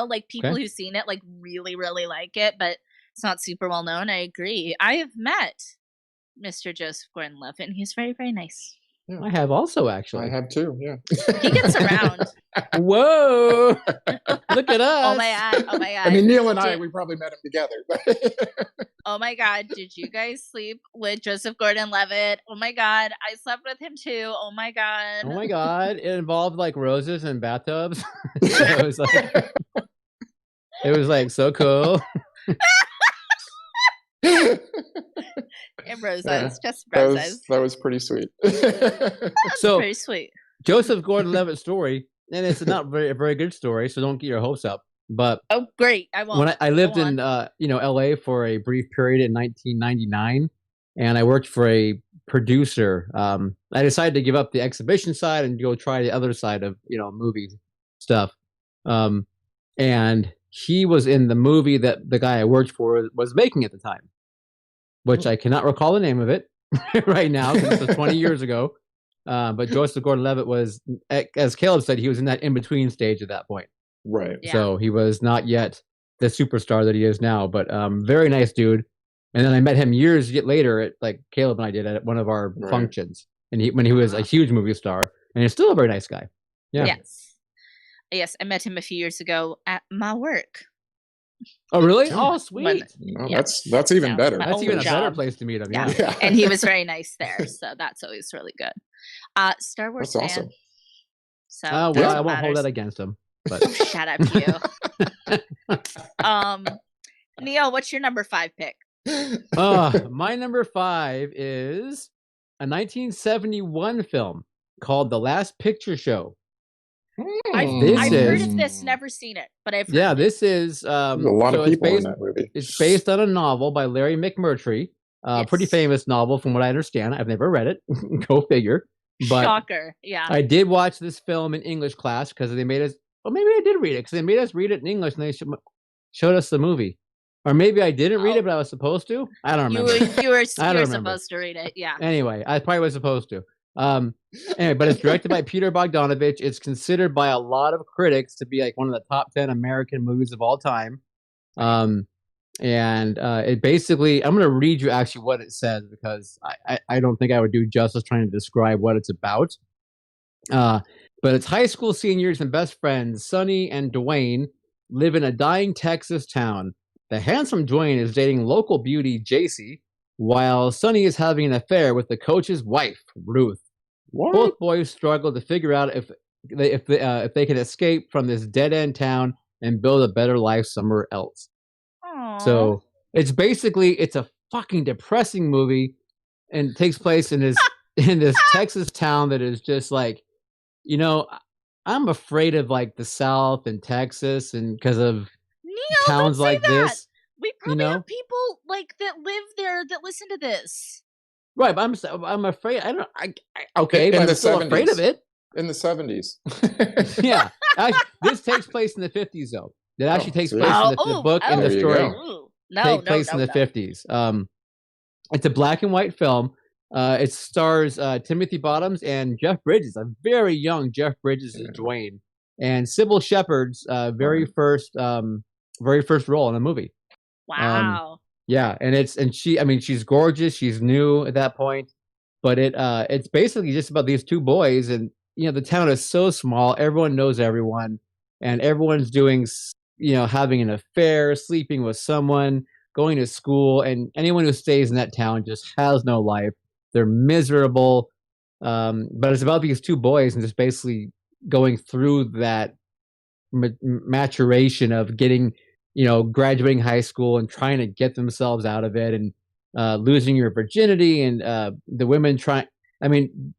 [SPEAKER 2] like people who've seen it like really, really like it, but it's not super well known. I agree. I have met Mr. Joseph Gordon-Levitt, and he's very, very nice.
[SPEAKER 3] Yeah.
[SPEAKER 1] I have also, actually.
[SPEAKER 3] I have too, yeah.
[SPEAKER 2] He gets around.
[SPEAKER 1] Whoa! Look at us.
[SPEAKER 2] Oh my god.
[SPEAKER 3] I mean, Neil and I, we probably met him together.
[SPEAKER 2] Oh my god, did you guys sleep with Joseph Gordon-Levitt? Oh my god, I slept with him too. Oh my god.
[SPEAKER 1] Oh my god, it involved like roses and bathtubs. So it was like so cool.
[SPEAKER 2] And roses, just roses.
[SPEAKER 3] That was pretty sweet.
[SPEAKER 1] So
[SPEAKER 2] pretty sweet.
[SPEAKER 1] Joseph Gordon-Levitt's story, and it's not a very good story, so don't get your hopes up. But
[SPEAKER 2] oh, great! I won't.
[SPEAKER 1] When I lived in LA for a brief period in 1999, and I worked for a producer. I decided to give up the exhibition side and go try the other side of movie stuff. And he was in the movie that the guy I worked for was making at the time, which I cannot recall the name of it right now because it was 20 years ago. But Joseph Gordon-Levitt was, as Caleb said, he was in that in-between stage at that point.
[SPEAKER 3] Right.
[SPEAKER 2] Yeah.
[SPEAKER 1] So he was not yet the superstar that he is now, but very nice dude. And then I met him years later at like Caleb and I did at one of our functions, and when he was a huge movie star, and he's still a very nice guy. Yeah.
[SPEAKER 2] Yes, I met him a few years ago at my work.
[SPEAKER 1] Oh, really? Oh, sweet.
[SPEAKER 3] That's even better.
[SPEAKER 1] That's even a better place to meet him. Yeah.
[SPEAKER 2] And he was very nice there, so that's always really good. Star Wars fan.
[SPEAKER 3] Awesome.
[SPEAKER 2] So
[SPEAKER 1] I won't hold that against him. But
[SPEAKER 2] shut up, you. Neil, what's your number 5 pick?
[SPEAKER 1] My number 5 is a 1971 film called The Last Picture Show.
[SPEAKER 2] I've heard of this, never seen it, but I've heard
[SPEAKER 1] this is
[SPEAKER 3] a lot of people in that movie.
[SPEAKER 1] It's based on a novel by Larry McMurtry, pretty famous novel from what I understand. I've never read it. Go figure. But
[SPEAKER 2] shocker. Yeah.
[SPEAKER 1] I did watch this film in English class because they made us. Well, maybe I did read it because they made us read it in English and they showed us the movie. Or maybe I didn't read it, but I was supposed to. I don't remember.
[SPEAKER 2] You were supposed to read it, yeah.
[SPEAKER 1] Anyway, I probably was supposed to. Anyway, but it's directed by Peter Bogdanovich. It's considered by a lot of critics to be like one of the top 10 American movies of all time. And it basically, I'm going to read you actually what it says because I don't think I would do justice trying to describe what it's about. But it's high school seniors and best friends, Sonny and Dwayne, live in a dying Texas town. The handsome Dwayne is dating local beauty JC, while Sonny is having an affair with the coach's wife, Ruth. What? Both boys struggle to figure out if they can escape from this dead-end town and build a better life somewhere else.
[SPEAKER 2] Aww.
[SPEAKER 1] So it's a fucking depressing movie, and it takes place in this Texas town that is just like, I'm afraid of like the South and Texas, and because of towns like this.
[SPEAKER 2] We probably have people like that live there that listen to this.
[SPEAKER 1] Right, but I'm afraid. But I'm still
[SPEAKER 3] 70s.
[SPEAKER 1] Afraid of it.
[SPEAKER 3] In the 70s.
[SPEAKER 1] Yeah, this takes place in the 50s, though. It actually takes place in the book and the story take place in the 50s. It's a black and white film. It stars Timothy Bottoms and Jeff Bridges, a very young Jeff Bridges as Dwayne, and Sybil Shepherd's very first role in the movie.
[SPEAKER 2] Wow.
[SPEAKER 1] Yeah, and she's gorgeous. She's new at that point, but it's basically just about these two boys, and the town is so small. Everyone knows everyone, and everyone's doing having an affair, sleeping with someone, going to school, and anyone who stays in that town just has no life. They're miserable. But it's about these two boys and just basically going through that maturation of getting, graduating high school and trying to get themselves out of it, and losing your virginity, and the women trying. I mean,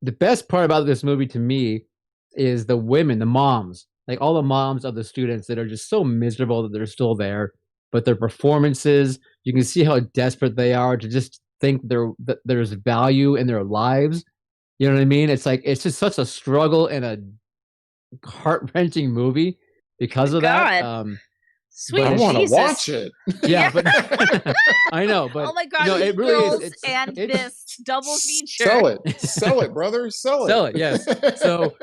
[SPEAKER 1] the best part about this movie to me is the women, the moms, like all the moms of the students that are just so miserable that they're still there, but their performances, you can see how desperate they are to just think that there's value in their lives. You know what I mean? It's like, it's just such a struggle and a heart-wrenching movie because of that.
[SPEAKER 2] Sweet,
[SPEAKER 3] I want to watch it.
[SPEAKER 1] Yeah, but I know, but
[SPEAKER 2] oh my god,
[SPEAKER 1] it really is.
[SPEAKER 2] And this double feature.
[SPEAKER 3] Sell it, brother, sell it.
[SPEAKER 1] Yes. So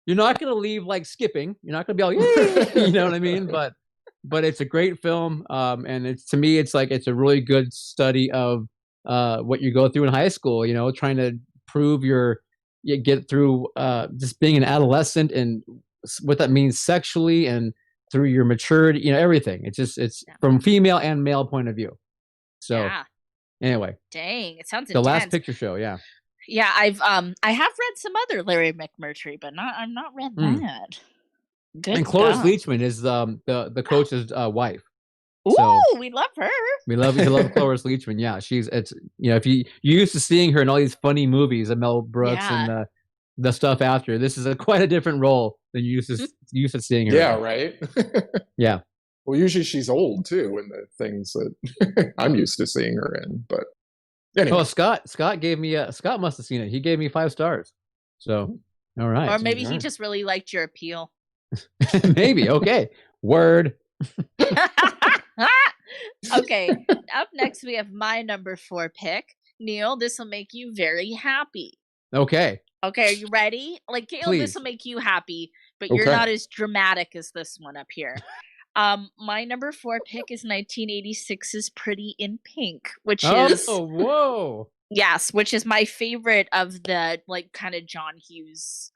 [SPEAKER 1] you're not gonna leave like skipping. You're not gonna be all, yay, you know what I mean? But it's a great film, and to me, it's a really good study of what you go through in high school. Trying to prove you get through just being an adolescent and what that means sexually and through your maturity, everything. It's from female and male point of view. So anyway,
[SPEAKER 2] dang, it sounds
[SPEAKER 1] the
[SPEAKER 2] intense.
[SPEAKER 1] Last Picture Show. Yeah,
[SPEAKER 2] I have read some other Larry McMurtry, but I've not read that. Good.
[SPEAKER 1] And Cloris Leachman is the coach's wife.
[SPEAKER 2] Ooh,
[SPEAKER 1] So
[SPEAKER 2] we love her.
[SPEAKER 1] we love Cloris Leachman. Yeah, if you used to seeing her in all these funny movies of Mel Brooks and the stuff after, this is quite a different role than you used to seeing her.
[SPEAKER 3] Yeah, right.
[SPEAKER 1] Yeah.
[SPEAKER 3] Well, usually she's old too in the things that I'm used to seeing her in. But anyway.
[SPEAKER 1] Oh, Scott gave me Scott must have seen it. He gave me 5 stars. So all right.
[SPEAKER 2] Or maybe he just really liked your appeal.
[SPEAKER 1] Maybe. Okay. Word.
[SPEAKER 2] Okay. Up next we have my number 4 pick. Neil, this will make you very happy.
[SPEAKER 1] Okay.
[SPEAKER 2] Okay, are you ready? Like, Caleb, this will make you happy, but you're not as dramatic as this one up here. My number 4 pick is 1986's Pretty in Pink, which is
[SPEAKER 1] whoa.
[SPEAKER 2] Yes, which is my favorite of the kind of John Hughes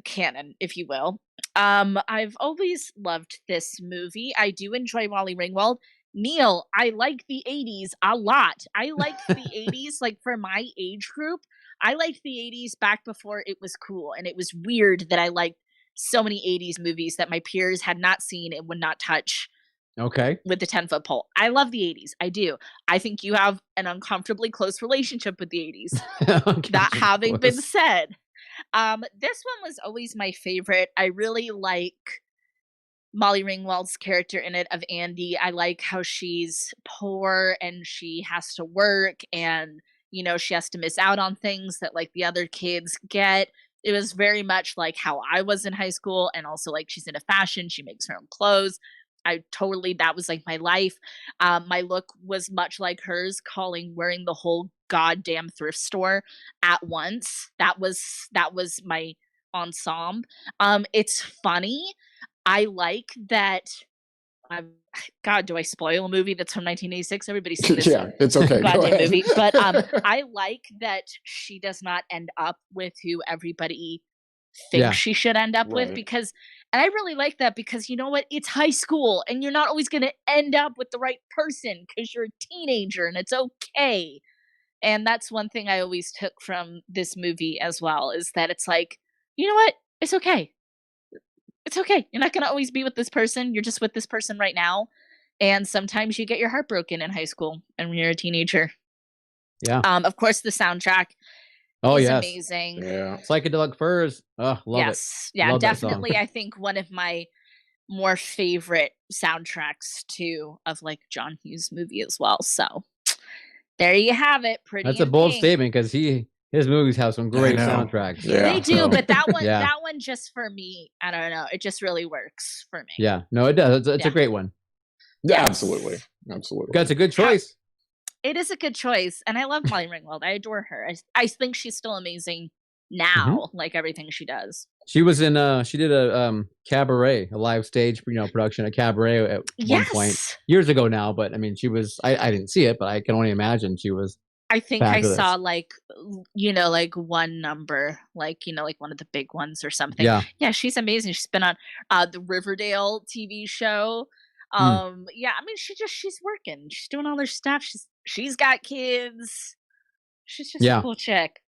[SPEAKER 2] canon, if you will. I've always loved this movie. I do enjoy Molly Ringwald. Neil, I like the 80s a lot. I liked the 80s for my age group. I liked the 80s back before it was cool, and it was weird that I liked so many 80s movies that my peers had not seen and would not touch.
[SPEAKER 1] Okay.
[SPEAKER 2] With the 10-foot pole. I love the 80s. I do. I think you have an uncomfortably close relationship with the 80s. That having been said, this one was always my favorite. I really like Molly Ringwald's character in it of Andy. I like how she's poor and she has to work, and she has to miss out on things that the other kids get. It was very much like how I was in high school, and also she's into fashion. She makes her own clothes. That was my life. My look was much like hers, wearing the whole goddamn thrift store at once. That was my ensemble. It's funny. I like that. God, do I spoil a movie that's from 1986? Everybody's seen this.
[SPEAKER 3] Yeah, it's okay.
[SPEAKER 2] Goddamn movie. But I like that she does not end up with who everybody thinks she should end up with, and I really like that because you know what? It's high school, and you're not always going to end up with the right person because you're a teenager, and it's okay. And that's one thing I always took from this movie as well, is that it's you know what? It's okay. It's okay. You're not going to always be with this person. You're just with this person right now. And sometimes you get your heart broken in high school and when you're a teenager.
[SPEAKER 1] Yeah.
[SPEAKER 2] Of course, the soundtrack is amazing.
[SPEAKER 3] Yeah.
[SPEAKER 1] Psychedelic Furs. Oh, love it.
[SPEAKER 2] Yeah,
[SPEAKER 1] love
[SPEAKER 2] definitely. I think one of my more favorite soundtracks too of John Hughes movie as well. So there you have it.
[SPEAKER 1] That's a bold statement because his movies have some great soundtracks.
[SPEAKER 2] Yeah. They do, but that one just for me, I don't know. It just really works for me.
[SPEAKER 1] Yeah, no, it does. It's a great one.
[SPEAKER 3] Yeah, absolutely.
[SPEAKER 1] That's a good choice.
[SPEAKER 2] It is a good choice, and I love Molly Ringwald. I adore her. I think she's still amazing now, like everything she does.
[SPEAKER 1] She was in she did a cabaret, a live stage, production, a cabaret at one point years ago now, but I mean she was I didn't see it, but I can only imagine she was
[SPEAKER 2] I think
[SPEAKER 1] fabulous.
[SPEAKER 2] I saw like one number, like one of the big ones or something. Yeah, she's amazing. She's been on the Riverdale TV show. Yeah, I mean she's working. She's doing all her stuff. She's got kids. She's just a cool chick.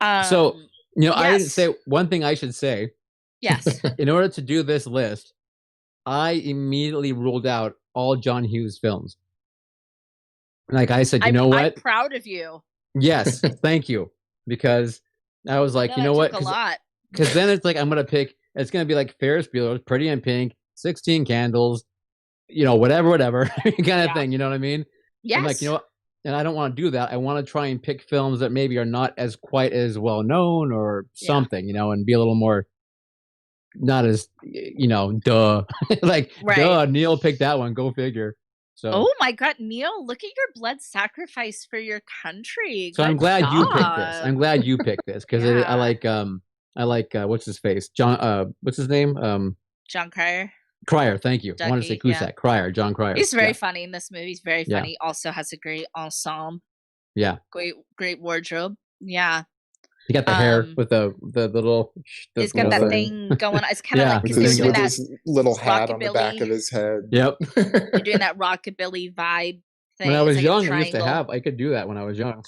[SPEAKER 1] So I didn't say one thing I should say.
[SPEAKER 2] Yes.
[SPEAKER 1] In order to do this list, I immediately ruled out all John Hughes films. Like I said, you know what?
[SPEAKER 2] I'm proud of you.
[SPEAKER 1] Yes, thank you. Because I was like, you know what?
[SPEAKER 2] A lot.
[SPEAKER 1] Because then it's like I'm gonna pick. It's gonna be like Ferris Bueller's Pretty in Pink, 16 Candles, whatever kind of thing. You know what I mean?
[SPEAKER 2] Yes.
[SPEAKER 1] I'm like, you know what? And I don't want to do that. I want to try and pick films that maybe are not as quite as well known or something, and be a little more not as duh. Like duh, Neil picked that one. Go figure. So
[SPEAKER 2] oh my God, Neil, look at your blood sacrifice for your country.
[SPEAKER 1] So I'm glad you picked this. I'm glad you picked this because I like what's his face? John what's his name?
[SPEAKER 2] John Cryer.
[SPEAKER 1] Cryer, thank you. I wanted to say Cusack. Cryer, John Cryer.
[SPEAKER 2] He's very funny in this movie. He's very funny. Also has a great ensemble.
[SPEAKER 1] Yeah.
[SPEAKER 2] Great wardrobe. Yeah.
[SPEAKER 1] He got the hair with the little.
[SPEAKER 2] He's got that thing going on. It's kind of like
[SPEAKER 3] with his little hat on the back of his head.
[SPEAKER 1] Yep.
[SPEAKER 2] You're doing that rockabilly vibe thing.
[SPEAKER 1] When I was young, I could do that when I was young.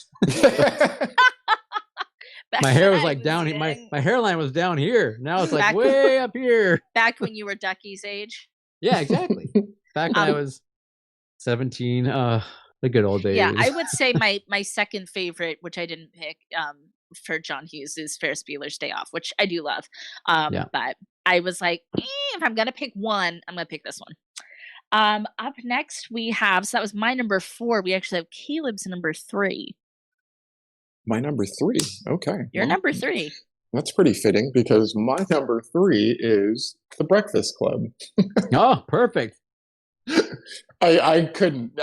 [SPEAKER 1] My hair was like down. My hairline was down here. Now it's like way up here.
[SPEAKER 2] Back when you were Ducky's age.
[SPEAKER 1] Yeah, exactly. Back when I was 17. The good old days.
[SPEAKER 2] Yeah, I would say my second favorite, which I didn't pick, for John Hughes, is Ferris Bueller's Day Off, which I do love. But I was like, if I'm gonna pick one, I'm gonna pick this one. Up next we have, so that was my number 4. We actually have Caleb's number 3.
[SPEAKER 3] My number 3. Okay.
[SPEAKER 2] Your number 3.
[SPEAKER 3] That's pretty fitting because my number 3 is The Breakfast Club.
[SPEAKER 1] Oh, perfect.
[SPEAKER 3] I couldn't.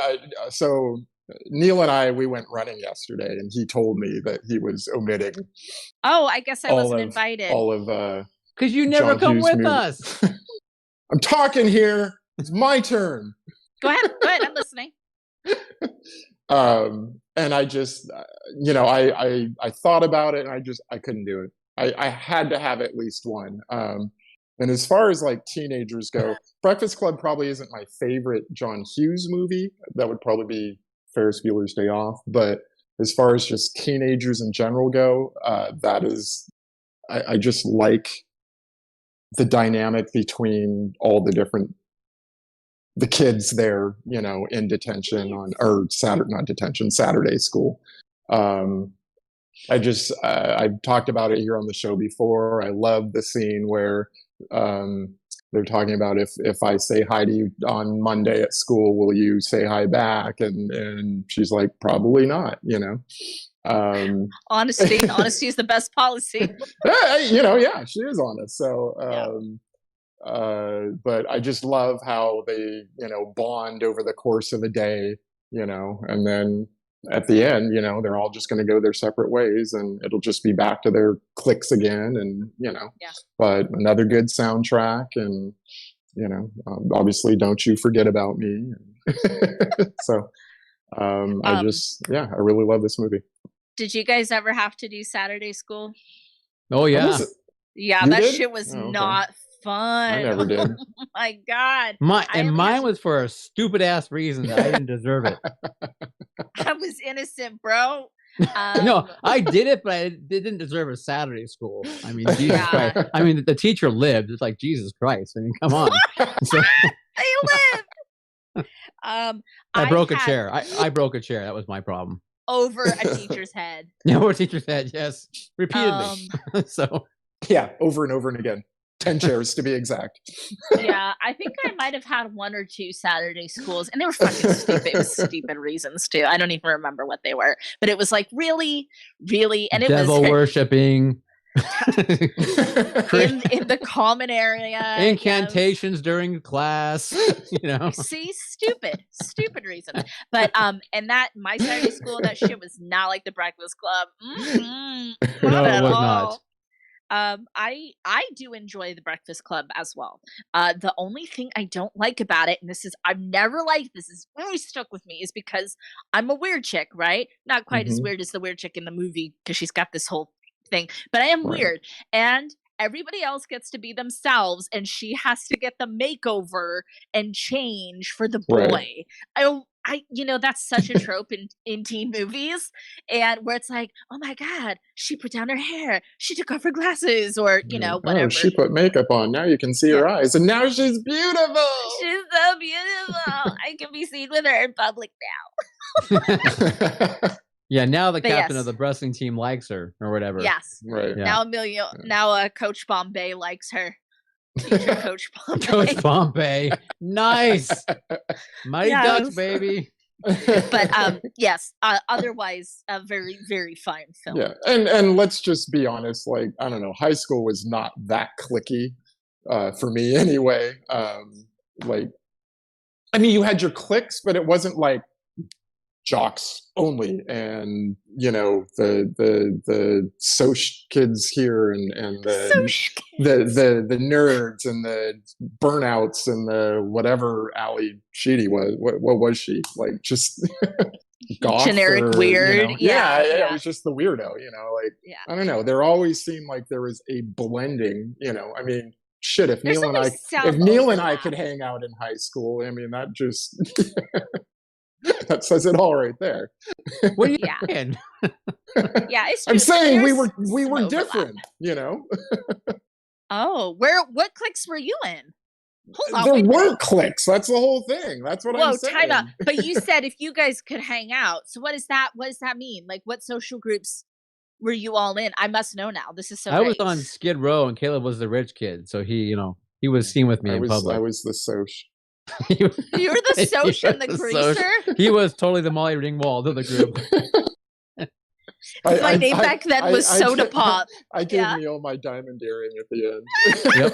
[SPEAKER 3] So Neil and we went running yesterday, and he told me that he was omitting.
[SPEAKER 2] Oh, I guess I wasn't invited.
[SPEAKER 3] All of
[SPEAKER 1] because you never
[SPEAKER 3] John
[SPEAKER 1] come
[SPEAKER 3] Hughes
[SPEAKER 1] with
[SPEAKER 3] movies.
[SPEAKER 1] us.
[SPEAKER 3] I'm talking here. It's my turn.
[SPEAKER 2] Go ahead. I'm listening.
[SPEAKER 3] And I just, I thought about it, and I couldn't do it. I had to have at least one. And as far as like teenagers go, Breakfast Club probably isn't my favorite John Hughes movie. That would probably be Ferris Bueller's Day Off. But as far as just teenagers in general go, that is, I just like the dynamic between all the kids there, in detention Saturday school. I've talked about it here on the show before. I love the scene where they're talking about if I say hi to you on Monday at school, will you say hi back? And she's like, probably not,
[SPEAKER 2] Honesty is the best policy.
[SPEAKER 3] Yeah, she is honest. So, but I just love how they, bond over the course of a day, and then at the end, they're all just going to go their separate ways, and it'll just be back to their cliques again. And, but another good soundtrack, and, obviously Don't You Forget About Me. So, I really love this movie.
[SPEAKER 2] Did you guys ever have to do Saturday school?
[SPEAKER 1] Oh yeah.
[SPEAKER 2] Yeah, that shit was not fun.
[SPEAKER 3] I never did.
[SPEAKER 2] Oh my God.
[SPEAKER 1] Mine was for a stupid ass reason that I didn't deserve it.
[SPEAKER 2] I was innocent, bro.
[SPEAKER 1] No, I did it, but I didn't deserve a Saturday school. I mean, Jesus Christ. I mean, the teacher lived. It's like, Jesus Christ. I mean, come on. So,
[SPEAKER 2] they lived.
[SPEAKER 1] I broke a chair. I broke a chair. That was my problem.
[SPEAKER 2] Over a teacher's head.
[SPEAKER 1] Yeah, over a teacher's head, yes. Repeatedly. So
[SPEAKER 3] yeah, over and over and again. 10 chairs to be exact.
[SPEAKER 2] Yeah, I think I might have had 1 or 2 Saturday schools, and they were fucking stupid. It was stupid reasons too. I don't even remember what they were, but it was like really, and it
[SPEAKER 1] devil
[SPEAKER 2] was
[SPEAKER 1] worshipping.
[SPEAKER 2] in the common area.
[SPEAKER 1] Incantations during class,
[SPEAKER 2] See, stupid reasons. But and that my Saturday school, that shit was not like the Breakfast Club. Not
[SPEAKER 1] No, it
[SPEAKER 2] at
[SPEAKER 1] was
[SPEAKER 2] all.
[SPEAKER 1] not.
[SPEAKER 2] I do enjoy the Breakfast Club as well. The only thing I don't like about it, and I've never liked this, is really stuck with me, is because I'm a weird chick, right? Not quite as weird as the weird chick in the movie, because she's got this whole thing, but I am weird, and everybody else gets to be themselves, and she has to get the makeover and change for the boy. That's such a trope in teen movies, and where it's like, oh my god, she put down her hair, she took off her glasses, or whatever.
[SPEAKER 3] Oh, she put makeup on. Now you can see her eyes, and now she's beautiful.
[SPEAKER 2] She's so beautiful. I can be seen with her in public now.
[SPEAKER 1] Yeah, now the captain of the wrestling team likes her or whatever.
[SPEAKER 2] Yes.
[SPEAKER 3] Right.
[SPEAKER 2] Yeah. Now Coach Bombay likes her. Teacher Coach Bombay.
[SPEAKER 1] Coach Bombay. Nice. Mighty Ducks, baby.
[SPEAKER 2] But yes, otherwise a very, very fine film.
[SPEAKER 3] Yeah. And let's just be honest, like, I don't know, high school was not that cliquey for me anyway. You had your cliques, but it wasn't like jocks only, and the soc kids here, and the nerds, and the burnouts, and the whatever Ali Sheedy was. What was she like? Just goth,
[SPEAKER 2] generic weird.
[SPEAKER 3] It was just the weirdo. I don't know. There always seemed like there was a blending. Shit. If Neil and I could hang out in high school, that just. That says it all right there.
[SPEAKER 1] What are you saying?
[SPEAKER 2] Yeah, it's true.
[SPEAKER 3] I'm saying we were different,
[SPEAKER 2] Oh, what cliques were you in? Hold on,
[SPEAKER 3] there weren't cliques. That's the whole thing. That's what I'm saying.
[SPEAKER 2] Time out. But you said if you guys could hang out. So what does that mean? Like, what social groups were you all in? I must know now. This is so.
[SPEAKER 1] I was on Skid Row, and Caleb was the rich kid, so he was seen with me in public.
[SPEAKER 3] I was the soc.
[SPEAKER 2] You were the soc and the greaser?
[SPEAKER 1] He was totally the Molly Ringwald of the group.
[SPEAKER 2] My name back then was Soda Pop.
[SPEAKER 3] I gave Neil my diamond earring at the end.
[SPEAKER 1] Yep.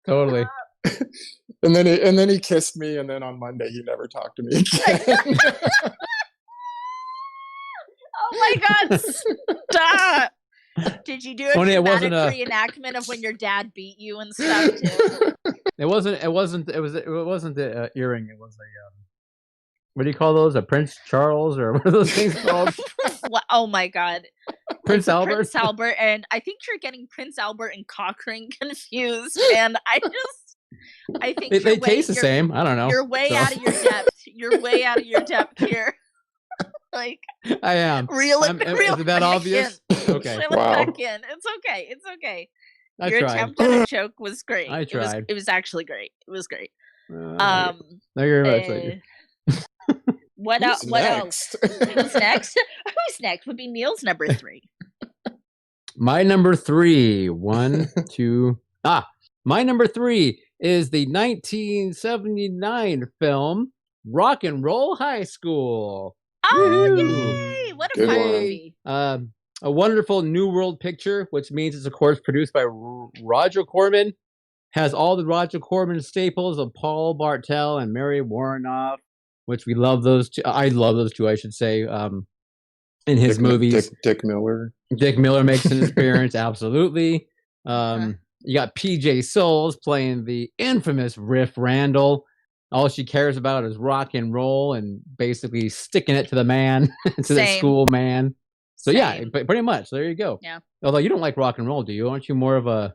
[SPEAKER 1] Totally.
[SPEAKER 3] And then he kissed me, and then on Monday he never talked to me again.
[SPEAKER 2] Oh my god, stop. Did you do a dramatic reenactment of when your dad beat you and stuff too?
[SPEAKER 1] It wasn't the earring. It was a what do you call those? A Prince Charles, or what are those things called?
[SPEAKER 2] Oh my god,
[SPEAKER 1] Prince Albert.
[SPEAKER 2] Prince Albert, and I think you're getting Prince Albert and Cockring confused. And I think
[SPEAKER 1] they taste the same. I don't know.
[SPEAKER 2] You're way out of your depth. You're way out of your depth here. Like,
[SPEAKER 1] I am.
[SPEAKER 2] Reel
[SPEAKER 1] is it that obvious? Okay.
[SPEAKER 2] Reel it back in. It's okay. It's okay. Your attempt at a joke was great.
[SPEAKER 1] I tried.
[SPEAKER 2] It was actually great. It was great.
[SPEAKER 1] Thank you very much.
[SPEAKER 2] What else? Who's next? Who's next? Would be Neil's number 3.
[SPEAKER 1] My number 3. 1, 2. My number 3 is the 1979 film Rock and Roll High School.
[SPEAKER 2] Oh, yay! What a fun movie.
[SPEAKER 1] A wonderful New World picture, which means it's, of course, produced by Roger Corman. Has all the Roger Corman staples of Paul Bartel and Mary Warnoff, which we love those two. I love those two, I should say, in his movies.
[SPEAKER 3] Dick Miller.
[SPEAKER 1] Dick Miller makes an appearance, absolutely. You got P.J. Souls playing the infamous Riff Randall. All she cares about is rock and roll and basically sticking it to the man, to the school man. So yeah, pretty much. There you go.
[SPEAKER 2] Yeah.
[SPEAKER 1] Although you don't like rock and roll, do you? Aren't you more of a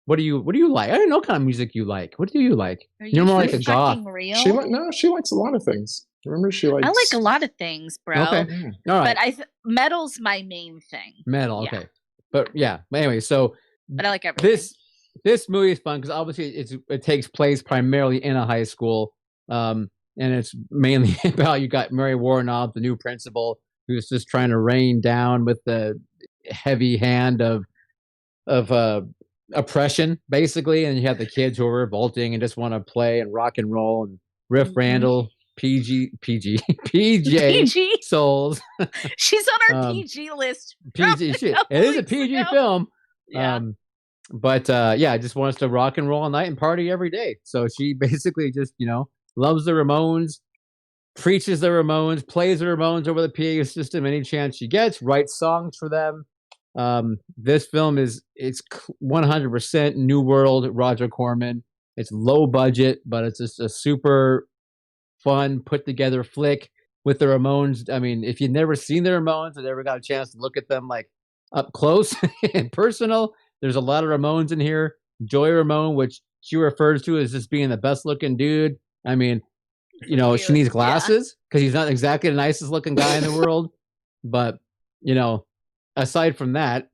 [SPEAKER 1] what do you like? I don't know what kind of music you like. What do you like? You're more like a goth.
[SPEAKER 3] She likes a lot of things. Remember, she likes.
[SPEAKER 2] I like a lot of things, bro.
[SPEAKER 1] Okay. All right.
[SPEAKER 2] But metal's my main thing.
[SPEAKER 1] Metal. Okay. But yeah. But anyway, so.
[SPEAKER 2] But I like everything.
[SPEAKER 1] This movie is fun because obviously it takes place primarily in a high school, and it's mainly about you got Mary Warnoff, the new principal, who's just trying to rain down with the heavy hand of oppression, basically, and you have the kids who are revolting and just want to play and rock and roll, and Riff Randall PJ
[SPEAKER 2] PG.
[SPEAKER 1] Souls.
[SPEAKER 2] She's on our
[SPEAKER 1] Um,
[SPEAKER 2] PG list.
[SPEAKER 1] PG shit. It is a PG film.
[SPEAKER 2] Yeah.
[SPEAKER 1] But yeah, just wants to rock and roll all night and party every day. So she basically just, loves the Ramones, preaches the Ramones, plays the Ramones over the PA system any chance she gets, writes songs for them. This film it's 100% New World Roger Corman. It's low budget, but it's just a super fun, put together flick with the Ramones. I mean, if you've never seen the Ramones and never got a chance to look at them like up close and personal, there's a lot of Ramones in here. Joey Ramone, which she refers to as just being the best looking dude. I mean, she needs glasses because he's not exactly the nicest looking guy in the world. But, aside from that,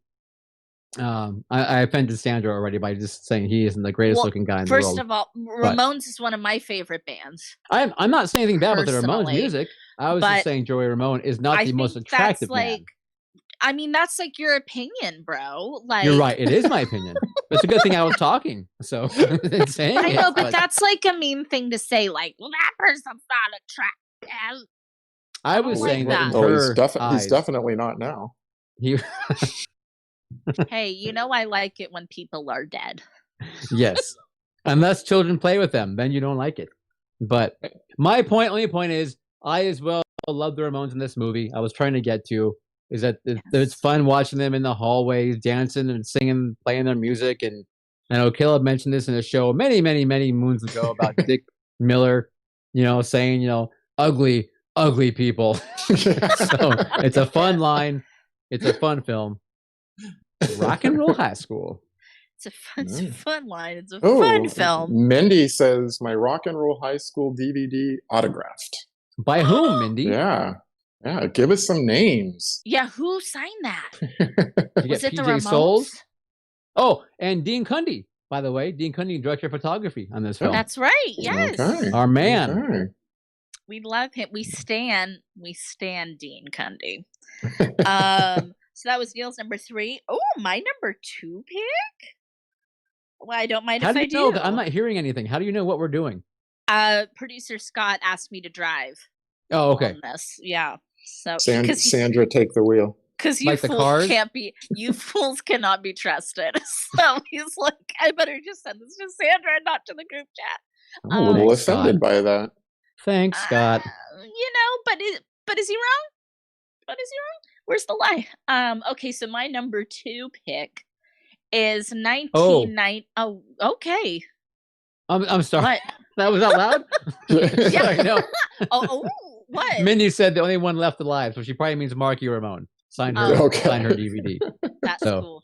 [SPEAKER 1] I offended Sandra already by just saying he isn't the greatest looking guy in the world.
[SPEAKER 2] First of all, Ramones is one of my favorite bands.
[SPEAKER 1] I'm not saying anything bad about the Ramones music. I was just saying Joey Ramone is not the most attractive man.
[SPEAKER 2] I mean, that's like your opinion, bro. Like,
[SPEAKER 1] you're right. It is my opinion. But it's a good thing I was talking. So saying
[SPEAKER 2] I know, but that's like a mean thing to say. Like, well, that person's not attractive.
[SPEAKER 1] I was saying that.
[SPEAKER 3] He's definitely not now.
[SPEAKER 2] Hey, I like it when people are dead.
[SPEAKER 1] Yes. Unless children play with them, then you don't like it. But my only point is, I as well love the Ramones in this movie. I was trying to get to is that it's fun watching them in the hallways, dancing and singing, playing their music. And I know Caleb mentioned this in a show many, many, many moons ago about Dick Miller, saying, ugly, ugly people. So it's a fun line. It's a fun film. Rock and Roll High School.
[SPEAKER 2] It's a fun line. It's a fun film.
[SPEAKER 3] Mindy says my Rock and Roll High School DVD autographed.
[SPEAKER 1] By whom, Mindy?
[SPEAKER 3] Yeah, give us some names.
[SPEAKER 2] Yeah, who signed that?
[SPEAKER 1] Was it the Ramones? Souls? Oh, and Dean Cundy, by the way. Dean Cundy, director of photography on this film.
[SPEAKER 2] That's right, yes.
[SPEAKER 3] Okay.
[SPEAKER 1] Our man.
[SPEAKER 3] Okay.
[SPEAKER 2] We love him. We stan Dean Cundy. So that was Neil's number 3. Oh, my number 2 pick? Well, I don't mind if I do.
[SPEAKER 1] How do you know that I'm not hearing anything? How do you know what we're doing?
[SPEAKER 2] Producer Scott asked me to drive.
[SPEAKER 1] Oh, okay.
[SPEAKER 2] On this. Yeah. So
[SPEAKER 3] Sandra, take the wheel.
[SPEAKER 2] Because you fools cannot be trusted. So he's like, I better just send this to Sandra and not to the group chat.
[SPEAKER 3] I'm a little offended by that.
[SPEAKER 1] Thanks, Scott.
[SPEAKER 2] But is he wrong? Where's the lie? Okay, so my number 2 pick is 1990. Oh, okay.
[SPEAKER 1] I'm sorry.
[SPEAKER 2] What?
[SPEAKER 1] That was out loud?
[SPEAKER 2] Yeah.
[SPEAKER 1] No.
[SPEAKER 2] Oh, what?
[SPEAKER 1] Mindy said the only one left alive, so she probably means Marky Ramone. Sign her DVD.
[SPEAKER 2] That's cool.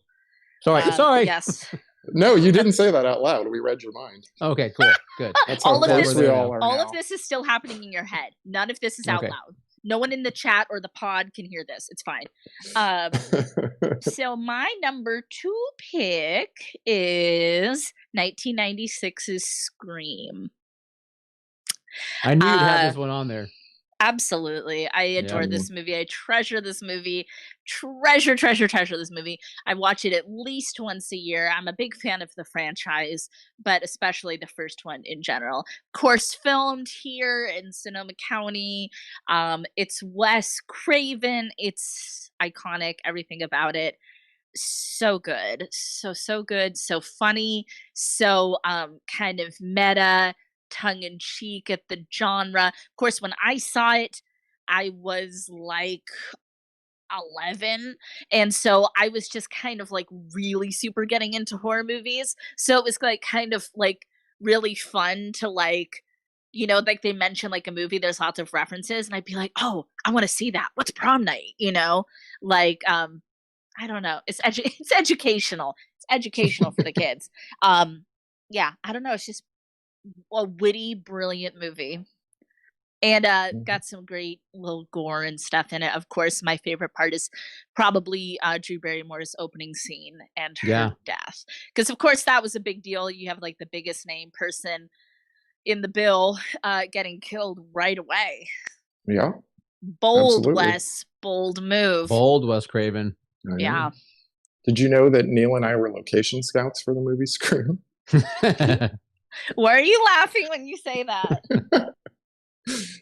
[SPEAKER 1] Sorry.
[SPEAKER 2] Yes.
[SPEAKER 3] No, you didn't say that out loud. We read your mind.
[SPEAKER 1] Okay, cool. Good.
[SPEAKER 3] That's
[SPEAKER 2] all of this.
[SPEAKER 3] We all are
[SPEAKER 2] all
[SPEAKER 3] now.
[SPEAKER 2] Of this is still happening in your head. None of this is out loud. No one in the chat or the pod can hear this. It's fine. So my number 2 pick is 1996's Scream.
[SPEAKER 1] I knew you'd have this one on there.
[SPEAKER 2] Absolutely. I adore this movie. I treasure this movie. Treasure this movie. I watch it at least once a year. I'm a big fan of the franchise, but especially the first one in general. Of course, filmed here in Sonoma County. It's Wes Craven. It's iconic. Everything about it. So good. So good. So funny. So kind of meta. Tongue-in-cheek at the genre. Of course, when I saw it, I was like 11, and so I was just kind of like really super getting into horror movies. So it was like kind of like really fun to like, like they mention like a movie, there's lots of references, and I'd be like, oh, I want to see that. What's prom night? Like I don't know. It's educational. It's educational for the kids. Yeah, I don't know. It's just a witty, brilliant movie, and got some great little gore and stuff in it. Of course, my favorite part is probably Drew Barrymore's opening scene and her death, because of course that was a big deal. You have like the biggest name person in the bill getting killed right away.
[SPEAKER 3] Yeah,
[SPEAKER 2] bold Wes, bold move,
[SPEAKER 1] bold Wes Craven.
[SPEAKER 2] Yeah.
[SPEAKER 3] Did you know that Neil and I were location scouts for the movie Scream?
[SPEAKER 2] Why are you laughing when you say that?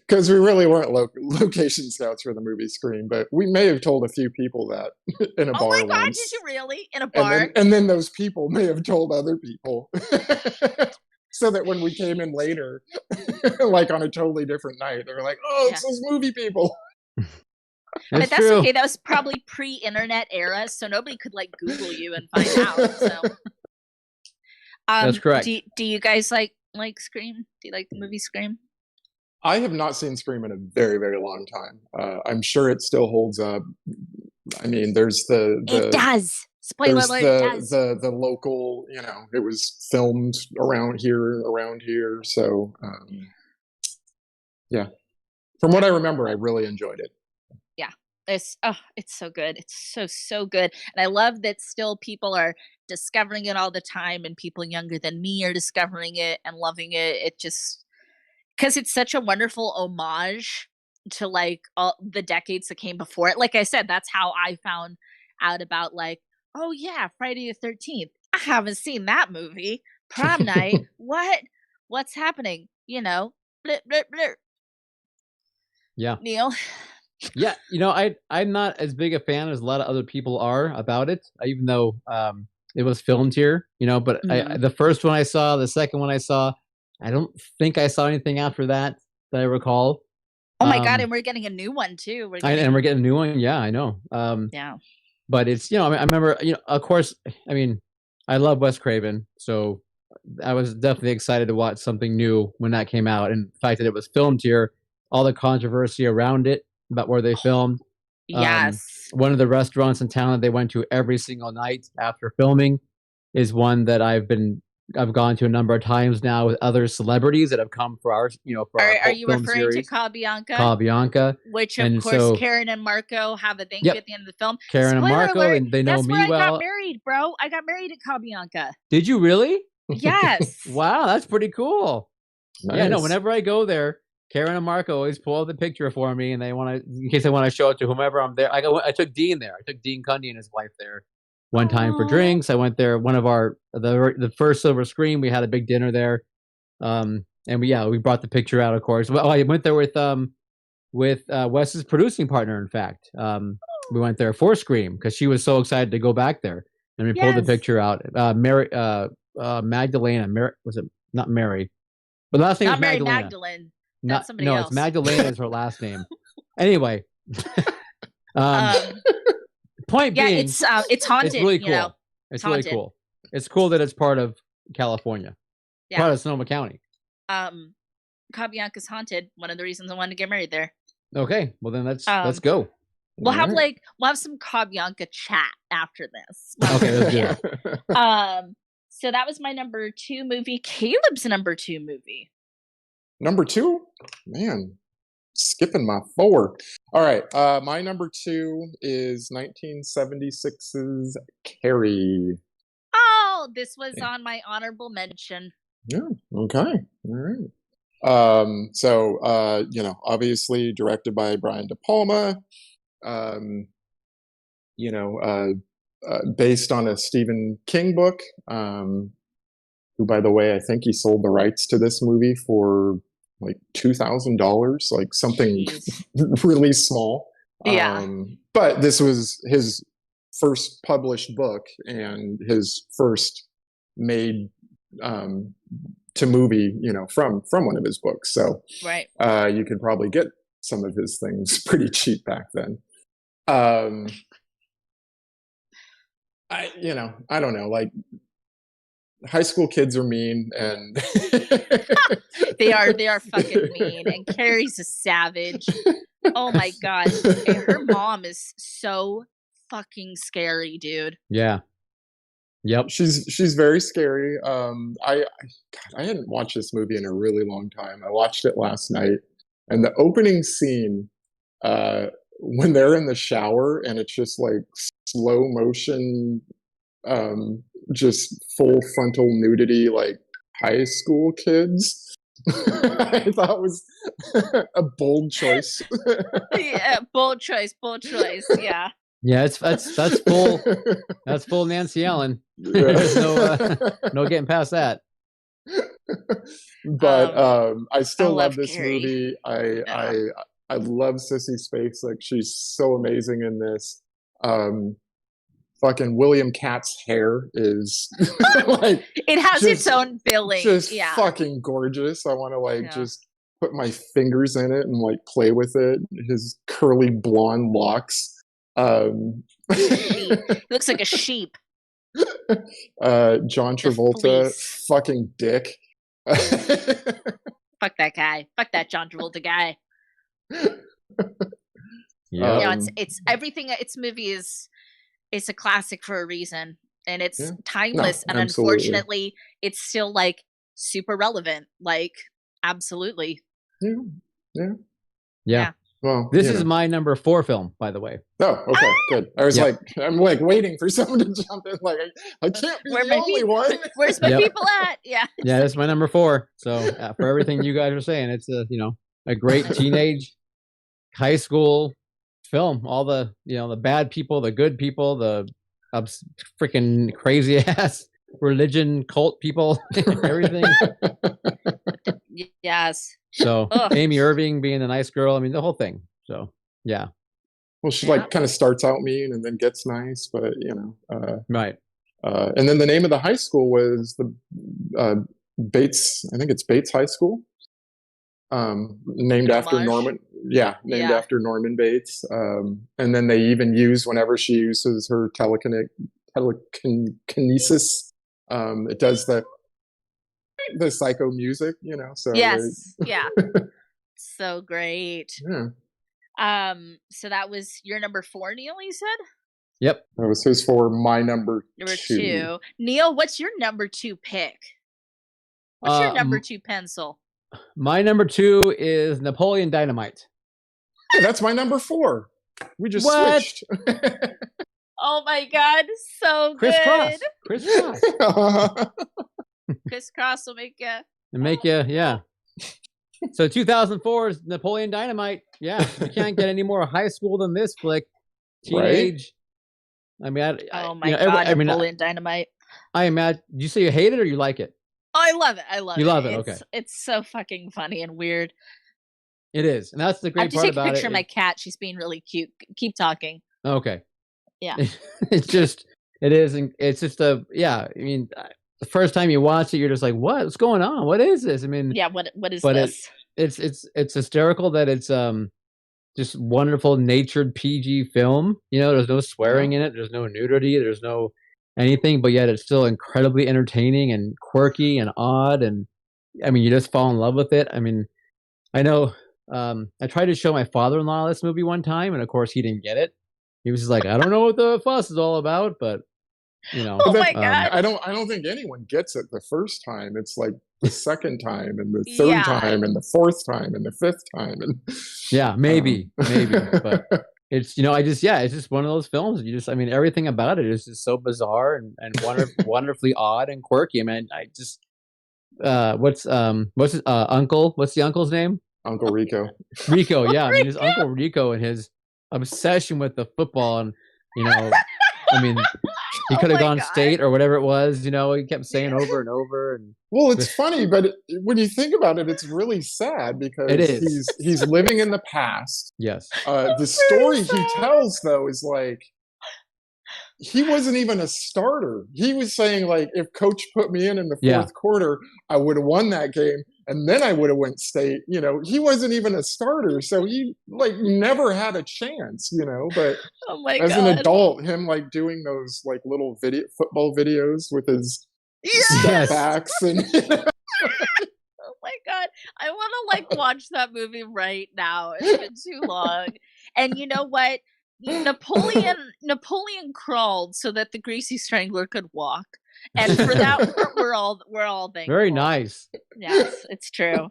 [SPEAKER 3] Because we really weren't location scouts for the movie Scream, but we may have told a few people that in a
[SPEAKER 2] Oh
[SPEAKER 3] bar
[SPEAKER 2] my God,
[SPEAKER 3] once.
[SPEAKER 2] did you really? In a bar?
[SPEAKER 3] And then those people may have told other people. So that when we came in later, like on a totally different night, they were like, oh, it's those movie people.
[SPEAKER 2] But that's
[SPEAKER 1] true.
[SPEAKER 2] okay. That was probably pre-internet era, so nobody could like Google you and find out. So
[SPEAKER 1] That's correct.
[SPEAKER 2] Do you guys like Scream? Do you like the movie Scream?
[SPEAKER 3] I have not seen Scream in a very, very long time. I'm sure it still holds up. I mean, there's
[SPEAKER 2] it does. Spoiler alert, it does.
[SPEAKER 3] The local, it was filmed around here. So, yeah. From what I remember, I really enjoyed it.
[SPEAKER 2] Yeah. It's so good. It's so good. And I love that still people are discovering it all the time, and people younger than me are discovering it and loving it. It just, because it's such a wonderful homage to like all the decades that came before it. Like I said, that's how I found out about like, oh yeah, Friday the 13th. I haven't seen that movie. Prom night. What's happening? Blip, blip, blip.
[SPEAKER 1] Yeah.
[SPEAKER 2] Neil.
[SPEAKER 1] Yeah, I'm not as big a fan as a lot of other people are about it, even though it was filmed here, but the first one I saw, the second one I saw, I don't think I saw anything after that I recall.
[SPEAKER 2] Oh my God, and we're getting a new one too.
[SPEAKER 1] We're getting a new one. Yeah, I know.
[SPEAKER 2] Yeah.
[SPEAKER 1] But it's, I remember, of course, I love Wes Craven, so I was definitely excited to watch something new when that came out. And the fact that it was filmed here, all the controversy around it, about where they filmed.
[SPEAKER 2] Yes.
[SPEAKER 1] One of the restaurants in town that they went to every single night after filming is one that I've gone to a number of times now with other celebrities that have come for our, for our
[SPEAKER 2] Are you
[SPEAKER 1] film
[SPEAKER 2] referring
[SPEAKER 1] series.
[SPEAKER 2] to Cala Bianca?
[SPEAKER 1] Cala Bianca.
[SPEAKER 2] Which, of course, Karen and Marco have a thing at the end of the film.
[SPEAKER 1] Karen and Marco,
[SPEAKER 2] alert,
[SPEAKER 1] and they know me well.
[SPEAKER 2] That's where I got married, bro. I got married at Cala Bianca.
[SPEAKER 1] Did you really?
[SPEAKER 2] Yes.
[SPEAKER 1] Wow, that's pretty cool. Nice. Yeah, no, whenever I go there, Karen and Marco always pull up the picture for me, and in case they want to show it to whomever I'm there. I took Dean there. I took Dean Cundy and his wife there one time for drinks. I went there. One of the first Silver Screen, we had a big dinner there, and we brought the picture out, of course. Well, I went there with Wes's producing partner. In fact, we went there for Scream because she was so excited to go back there, and we pulled the picture out. Magdalena, was it not Mary? But the last name was Magdalena.
[SPEAKER 2] Magdalene. That's somebody else.
[SPEAKER 1] It's Magdalena is her last name. Anyway, point being,
[SPEAKER 2] it's haunted.
[SPEAKER 1] It's really cool. It's really cool. It's cool that it's part of California, part of Sonoma County.
[SPEAKER 2] Cala Bianca's haunted. One of the reasons I wanted to get married there.
[SPEAKER 1] Okay, well then let's go.
[SPEAKER 2] We'll have some Cala Bianca chat after this.
[SPEAKER 1] Okay, let's do it.
[SPEAKER 2] So that was my number 2 movie. Caleb's number 2 movie.
[SPEAKER 3] Number 2? Man, skipping my 4. All right, my number 2 is 1976's Carrie.
[SPEAKER 2] Oh, this was on my honorable mention.
[SPEAKER 3] Yeah, okay. All right. So, obviously directed by Brian De Palma, based on a Stephen King book, who, by the way, I think he sold the rights to this movie for like $2,000, like something really small.
[SPEAKER 2] Yeah.
[SPEAKER 3] But this was his first published book and his first made to movie, from one of his books. So
[SPEAKER 2] right.
[SPEAKER 3] You could probably get some of his things pretty cheap back then. I don't know, like high school kids are mean, and
[SPEAKER 2] they are fucking mean, and Carrie's a savage. Oh my God. And her mom is so fucking scary, dude.
[SPEAKER 1] Yeah. Yep.
[SPEAKER 3] She's very scary. I hadn't watched this movie in a really long time. I watched it last night, and the opening scene, when they're in the shower and it's just like slow motion, just full frontal nudity, like high school kids. I thought was a bold choice.
[SPEAKER 2] Yeah, bold choice. Yeah.
[SPEAKER 1] Yeah, that's full. That's full Nancy Allen. There's no getting past that.
[SPEAKER 3] But I
[SPEAKER 2] I
[SPEAKER 3] still love
[SPEAKER 2] love
[SPEAKER 3] this
[SPEAKER 2] Carrie.
[SPEAKER 3] movie.
[SPEAKER 2] Yeah.
[SPEAKER 3] I love Sissy Spacek. She's so amazing in this. Fucking William Cat's hair is like
[SPEAKER 2] It has its
[SPEAKER 3] just
[SPEAKER 2] own billing.
[SPEAKER 3] just
[SPEAKER 2] Yeah.
[SPEAKER 3] fucking gorgeous. I want to like
[SPEAKER 2] Yeah.
[SPEAKER 3] just put my fingers in it and like play with it. His curly blonde locks.
[SPEAKER 2] He looks like a sheep.
[SPEAKER 3] John Travolta,
[SPEAKER 2] fleece.
[SPEAKER 3] fucking dick.
[SPEAKER 2] Fuck that guy. Fuck that John Travolta guy.
[SPEAKER 1] Yeah.
[SPEAKER 2] You know, it's everything. Its movie is, it's a classic for a reason, and it's
[SPEAKER 3] Yeah.
[SPEAKER 2] timeless.
[SPEAKER 3] No,
[SPEAKER 2] and
[SPEAKER 3] absolutely.
[SPEAKER 2] unfortunately, it's still like super relevant. Like, absolutely.
[SPEAKER 3] Yeah. Yeah.
[SPEAKER 1] Yeah.
[SPEAKER 3] Well,
[SPEAKER 1] This
[SPEAKER 3] you
[SPEAKER 1] is
[SPEAKER 3] know.
[SPEAKER 1] my number 4 film, by the way.
[SPEAKER 3] Oh, okay, good. I was
[SPEAKER 1] Yep.
[SPEAKER 3] like, I'm like waiting for someone to jump in. Like, I can't be
[SPEAKER 2] Where
[SPEAKER 3] the
[SPEAKER 2] my
[SPEAKER 3] only
[SPEAKER 2] peop-
[SPEAKER 3] one.
[SPEAKER 2] Where's my
[SPEAKER 1] Yep.
[SPEAKER 2] people at? Yeah.
[SPEAKER 1] Yeah, this is my number 4. So for everything you guys are saying, it's a great teenage high school film. All the the bad people, the good people, the freaking crazy ass religion cult people, everything.
[SPEAKER 2] Yes.
[SPEAKER 1] So
[SPEAKER 2] Ugh.
[SPEAKER 1] Amy Irving being the nice girl. I mean, the whole thing. So yeah,
[SPEAKER 3] Well, she
[SPEAKER 2] Yeah.
[SPEAKER 3] like kind of starts out mean and then gets nice, but
[SPEAKER 1] right.
[SPEAKER 3] and then the name of the high school was the Bates. I think it's Bates High School, named after
[SPEAKER 2] Homage?
[SPEAKER 3] Norman. Yeah, named
[SPEAKER 2] Yeah.
[SPEAKER 3] after Norman Bates. And then they even use whenever she uses her telekinesis, it does the psycho music, So
[SPEAKER 2] Yes. Yeah. So great.
[SPEAKER 3] yeah,
[SPEAKER 2] So that was your number 4, Neil, you said?
[SPEAKER 1] Yep.
[SPEAKER 3] that was his for my number
[SPEAKER 2] Number
[SPEAKER 3] 2.
[SPEAKER 2] 2. Neil, what's your number 2 pick? What's your number 2 pencil?
[SPEAKER 1] My number 2 is Napoleon Dynamite.
[SPEAKER 3] Hey, that's my number 4. We just
[SPEAKER 1] What?
[SPEAKER 3] switched.
[SPEAKER 2] Oh my god, so
[SPEAKER 1] Crisscross.
[SPEAKER 2] good.
[SPEAKER 1] Crisscross.
[SPEAKER 2] Crisscross will make you.
[SPEAKER 1] And make you, yeah. So 2004 is Napoleon Dynamite. Yeah, you can't get any more high school than this flick. Teenage. I mean,
[SPEAKER 2] Oh my god, Napoleon Dynamite.
[SPEAKER 1] I imagine. Do you say you hate it or you like it?
[SPEAKER 2] Oh, I love it. I love it.
[SPEAKER 1] You love it,
[SPEAKER 2] It's,
[SPEAKER 1] okay.
[SPEAKER 2] It's so fucking funny and weird.
[SPEAKER 1] It is, and that's the
[SPEAKER 2] I
[SPEAKER 1] great
[SPEAKER 2] have to
[SPEAKER 1] part
[SPEAKER 2] take a
[SPEAKER 1] about
[SPEAKER 2] picture
[SPEAKER 1] it.
[SPEAKER 2] of my cat. She's being really cute. Keep talking.
[SPEAKER 1] Okay.
[SPEAKER 2] Yeah.
[SPEAKER 1] It's just, it is, and it's just I mean, the first time you watch it, you're just like, what's going on? What is this? I mean,
[SPEAKER 2] Yeah. What is
[SPEAKER 1] but
[SPEAKER 2] this?
[SPEAKER 1] it's hysterical that it's just wonderful natured PG film. There's no swearing in it. There's no nudity. There's no anything, but yet it's still incredibly entertaining and quirky and odd. And I mean, you just fall in love with it. I mean, I know I tried to show my father-in-law this movie one time, and of course he didn't get it. He was just like, I don't know what the fuss is all about, but
[SPEAKER 2] Oh my god.
[SPEAKER 3] I don't think anyone gets it the first time. It's like the second time and the third
[SPEAKER 2] Yeah.
[SPEAKER 3] time and the fourth time and the fifth time. And
[SPEAKER 1] yeah, maybe, but it's it's just one of those films. I mean, everything about it is just so bizarre and wonderfully odd and quirky. I mean, I just what's his uncle? What's the uncle's name?
[SPEAKER 3] Uncle Rico.
[SPEAKER 1] Rico, yeah. I mean, his Uncle Rico and his obsession with the football, and I mean, he could have gone state or whatever it was. He kept saying over and over. And
[SPEAKER 3] well, it's funny, but when you think about it, it's really sad because
[SPEAKER 1] it is.
[SPEAKER 3] He's living in the past.
[SPEAKER 1] Yes.
[SPEAKER 3] The story he tells though is like he wasn't even a starter. He was saying like, if coach put me in the fourth quarter, I would have won that game. And then I would have went state, he wasn't even a starter. So he like never had a chance, but
[SPEAKER 2] Oh my
[SPEAKER 3] as
[SPEAKER 2] god.
[SPEAKER 3] an adult, him like doing those like little football videos with his
[SPEAKER 2] Yes.
[SPEAKER 3] step backs and
[SPEAKER 2] Oh my god. I want to like watch that movie right now. It's been too long. And you know what? Napoleon crawled so that the Greasy Strangler could walk. And for that we're all thankful.
[SPEAKER 1] Very nice.
[SPEAKER 2] Yes, it's true.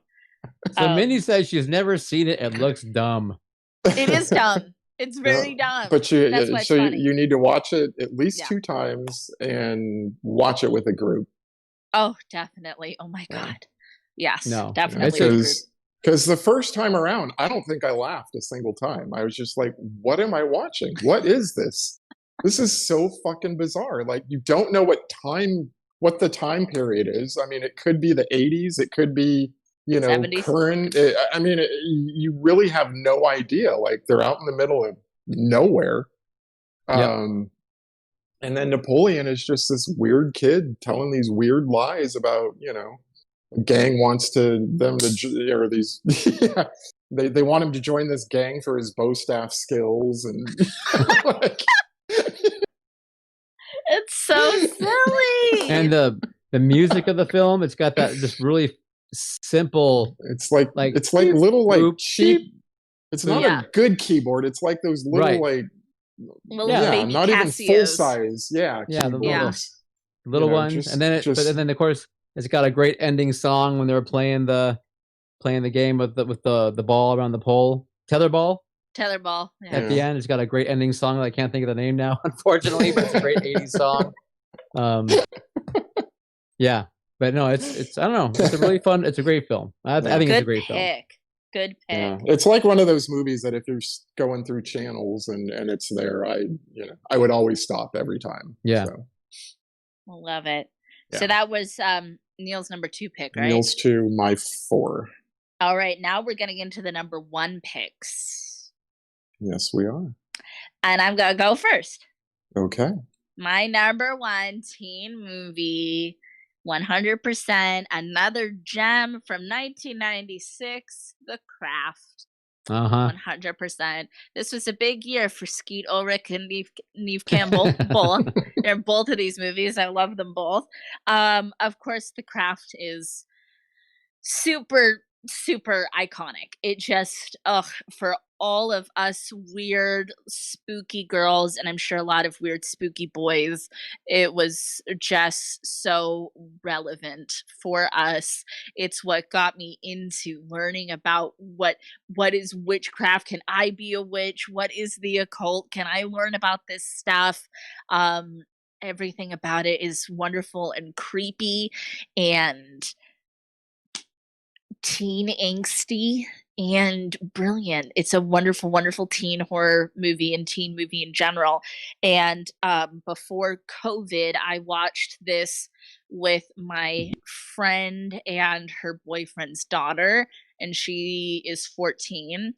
[SPEAKER 1] So Minnie says she's never seen it and looks dumb.
[SPEAKER 2] It is dumb. It's very dumb.
[SPEAKER 3] But
[SPEAKER 2] That's why it's funny.
[SPEAKER 3] you need to watch it at least 2 times and watch it with a group.
[SPEAKER 2] Oh, definitely. Oh my god. Yes,
[SPEAKER 1] No,
[SPEAKER 2] definitely.
[SPEAKER 3] Because the first time around, I don't think I laughed a single time. I was just like, what am I watching? What is this? This is so fucking bizarre. Like, you don't know what time what the time period is. I mean, it could be the 80s, it could be,
[SPEAKER 2] 70s.
[SPEAKER 3] current. I mean, you really have no idea. Like, they're out in the middle of nowhere.
[SPEAKER 1] Yep.
[SPEAKER 3] And then Napoleon is just this weird kid telling these weird lies about, a gang wants them to, or these, yeah, they want him to join this gang for his bow staff skills, and like,
[SPEAKER 2] It's so silly.
[SPEAKER 1] And the music of the film, it's got that just really simple.
[SPEAKER 3] it's like little like
[SPEAKER 1] boop,
[SPEAKER 3] cheap.
[SPEAKER 1] beep.
[SPEAKER 3] It's not
[SPEAKER 2] Yeah.
[SPEAKER 3] a good keyboard. It's like those little
[SPEAKER 1] Right.
[SPEAKER 3] like
[SPEAKER 2] Little
[SPEAKER 1] Yeah,
[SPEAKER 2] baby
[SPEAKER 3] not even
[SPEAKER 2] Casios.
[SPEAKER 3] full size. Yeah,
[SPEAKER 1] Yeah, the
[SPEAKER 3] keyboards.
[SPEAKER 1] little ones,
[SPEAKER 3] just-
[SPEAKER 1] and then
[SPEAKER 3] just-
[SPEAKER 1] but then of course it's got a great ending song when they were playing the game with the ball around the pole, tetherball.
[SPEAKER 2] Tetherball. Yeah.
[SPEAKER 1] At the end, it's got a great ending song that I can't think of the name now, unfortunately, but it's a great 80s song. Yeah, but no, it's I don't know. It's a really fun. It's a great film. I think it's a
[SPEAKER 2] Good
[SPEAKER 1] great film.
[SPEAKER 2] pick. Good pick.
[SPEAKER 3] Yeah. It's like one of those movies that if you're going through channels and it's there, I would always stop every time.
[SPEAKER 1] Yeah.
[SPEAKER 3] So,
[SPEAKER 2] Love it.
[SPEAKER 3] Yeah.
[SPEAKER 2] So that was Neil's number 2 pick, right?
[SPEAKER 3] Neil's 2, my 4.
[SPEAKER 2] All right, now we're getting into the number 1 picks.
[SPEAKER 3] Yes, we are.
[SPEAKER 2] And I'm going to go first.
[SPEAKER 3] Okay.
[SPEAKER 2] My number 1 teen movie, 100%, another gem from 1996, The Craft. 100%. This was a big year for Skeet Ulrich and Neve Campbell. They're both of these movies. I love them both. Of course, The Craft is super iconic. It just, for all of us weird, spooky girls, and I'm sure a lot of weird, spooky boys, it was just so relevant for us. It's what got me into learning about what is witchcraft. Can I be a witch? What is the occult? Can I learn about this stuff? Everything about it is wonderful and creepy and teen angsty and brilliant. It's a wonderful, wonderful teen horror movie and teen movie in general. And before COVID, I watched this with my friend and her boyfriend's daughter, and she is 14.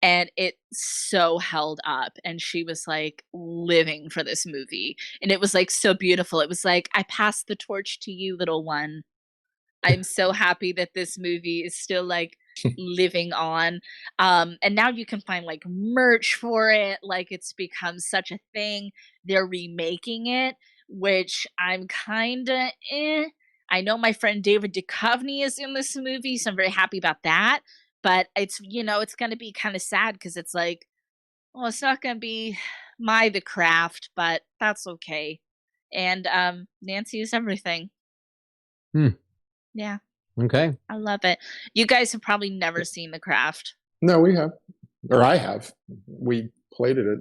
[SPEAKER 2] And it so held up, and she was like living for this movie. And it was like so beautiful. It was like, I passed the torch to you, little one. I'm so happy that this movie is still like living on. And now you can find like merch for it. Like, it's become such a thing. They're remaking it, which I'm kind of I know my friend David Duchovny is in this movie, so I'm very happy about that. But it's, it's going to be kind of sad because it's like, well, it's not going to be The Craft, but that's okay. And Nancy is everything. Yeah.
[SPEAKER 1] Okay.
[SPEAKER 2] I love it. You guys have probably never seen The Craft.
[SPEAKER 3] No, we have. Or I have. We played it at